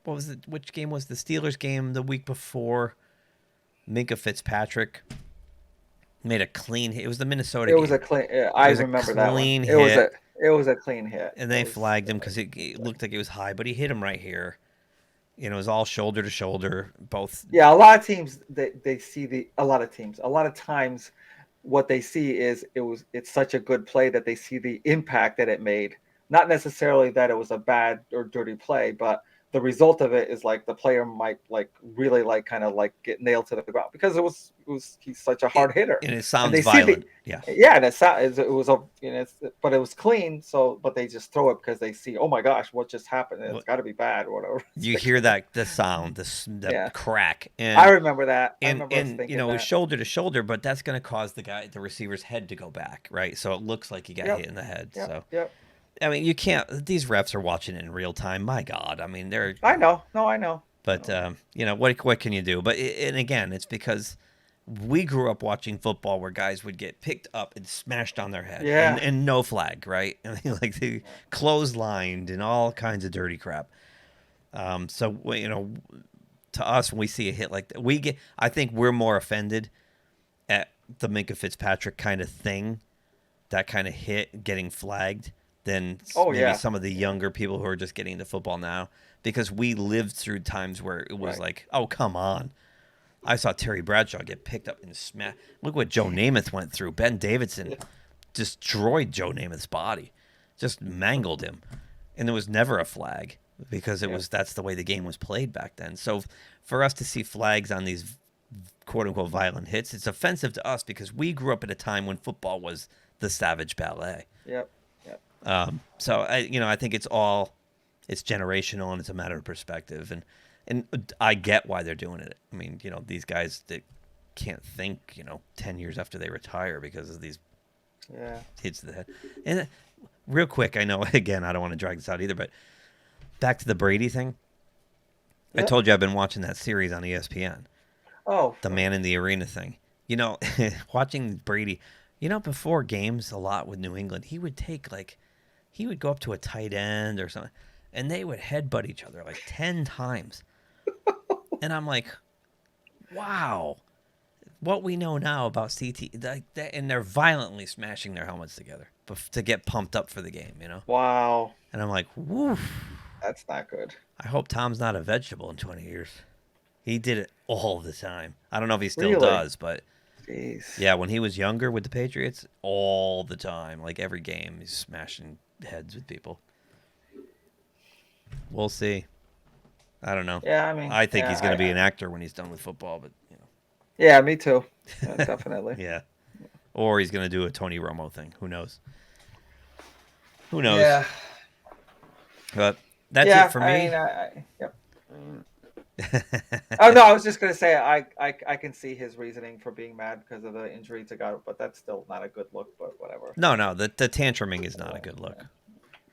what was it? Which game was the Steelers game the week before? Minka Fitzpatrick made a clean hit. It was the Minnesota game. It was a clean. I remember that one. It was a clean hit. And they flagged him because it looked like it was high, but he hit him right here. It was all shoulder to shoulder, both. Yeah, a lot of teams they see a lot of times what they see is it's such a good play that they see the impact that it made. Not necessarily that it was a bad or dirty play, but the result of it is like the player might like really like kind of like get nailed to the ground because he's such a hard hitter and it sounds violent. And it was but it was clean. So, but they just throw it because they see, oh my gosh, what just happened? It's got to be bad or whatever. You hear the sound, the crack. And I remember that. And it was shoulder to shoulder, but that's going to cause the receiver's head to go back, right? So it looks like he got hit in the head. I mean, you can't. These refs are watching it in real time. My God, I mean, they're. I know. No, I know. But what can you do? But and again, it's because we grew up watching football where guys would get picked up and smashed on their head, and no flag, right? I mean, like they clotheslined and all kinds of dirty crap. So to us, when we see a hit like that, I think we're more offended at the Minkah Fitzpatrick kind of thing, that kind of hit, getting flagged, than maybe some of the younger people who are just getting into football now, because we lived through times where it was like, oh, come on. I saw Terry Bradshaw get picked up and smashed. Look what Joe Namath went through. Ben Davidson destroyed Joe Namath's body, just mangled him. And there was never a flag because that's the way the game was played back then. So for us to see flags on these quote-unquote violent hits, it's offensive to us because we grew up at a time when football was the savage ballet. Yep. So I think it's generational and it's a matter of perspective, and I get why they're doing it. I mean, these guys that can't think, 10 years after they retire because of these hits to the head. And real quick, I know again I don't want to drag this out either, but back to the Brady thing. I told you I've been watching that series on ESPN. Oh, the Man in the Arena thing. Watching Brady. Before games a lot with New England, he would go up to a tight end or something, and they would headbutt each other like 10 times. And I'm like, wow, what we know now about CT, and they're violently smashing their helmets together to get pumped up for the game, Wow. And I'm like, woof. That's not good. I hope Tom's not a vegetable in 20 years. He did it all the time. I don't know if he still does, but... Jeez. Yeah, when he was younger with the Patriots, all the time, like every game, he's smashing heads with people. We'll see. I don't know. Yeah, I mean, I think he's going to be an actor when he's done with football, but Yeah, me too. Definitely. Yeah, or he's going to do a Tony Romo thing. Who knows? Who knows? Yeah. But that's it for me. Yep. Oh no, I was just gonna say I can see his reasoning for being mad because of the injury to God, but that's still not a good look. But whatever. No, the tantruming is not a good look.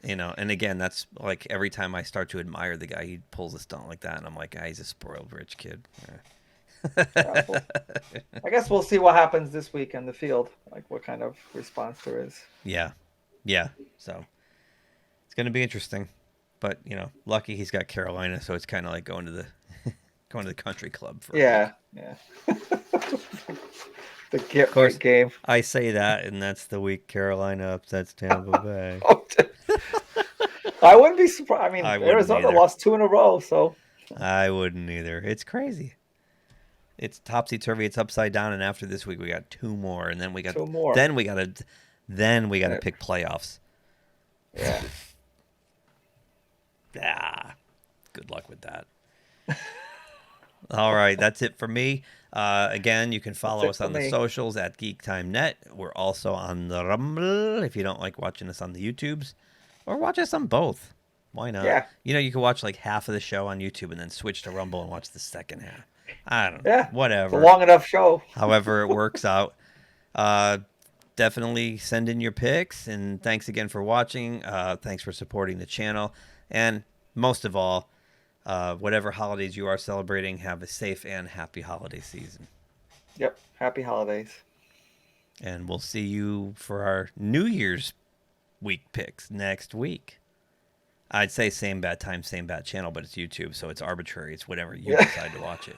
And again, that's like every time I start to admire the guy, he pulls a stunt like that, and I'm like, he's a spoiled rich kid. I guess we'll see what happens this week in the field, like what kind of response there is. Yeah. So it's gonna be interesting, but lucky he's got Carolina, so it's kind of like going to the country club for the great game. I say that, and that's the week Carolina upsets Tampa Bay. I wouldn't be surprised. I mean, Arizona lost 2 in a row, so I wouldn't either. It's crazy. It's topsy-turvy. It's upside down, and after this week we got 2 more, and then we got 2 more. Then we got to pick playoffs. Yeah. Good luck with that. All right, that's it for me. Again, you can follow us on the socials at GeekTimeNet. We're also on the Rumble if you don't like watching us on the YouTubes, or watch us on both. Why not? Yeah. You can watch like half of the show on YouTube and then switch to Rumble and watch the second half. I don't know. Yeah. Whatever. It's a long enough show. However it works out. Definitely send in your picks, and thanks again for watching. Thanks for supporting the channel, and most of all, whatever holidays you are celebrating, have a safe and happy holiday season. Yep. Happy holidays. And we'll see you for our New Year's week picks next week. I'd say same bad time, same bad channel, but it's YouTube, so it's arbitrary. It's whatever you decide to watch it.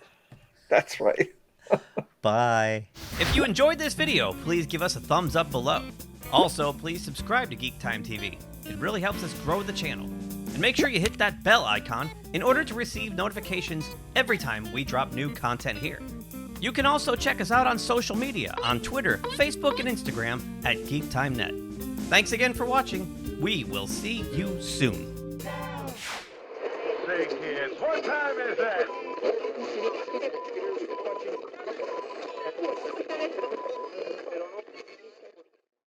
That's right. Bye. If you enjoyed this video, please give us a thumbs up below. Also, please subscribe to GeekTime TV. It really helps us grow the channel. And make sure you hit that bell icon in order to receive notifications every time we drop new content here. You can also check us out on social media on Twitter, Facebook, and Instagram at GeekTimeNet. Thanks again for watching. We will see you soon. See Hey, kids, what time is that?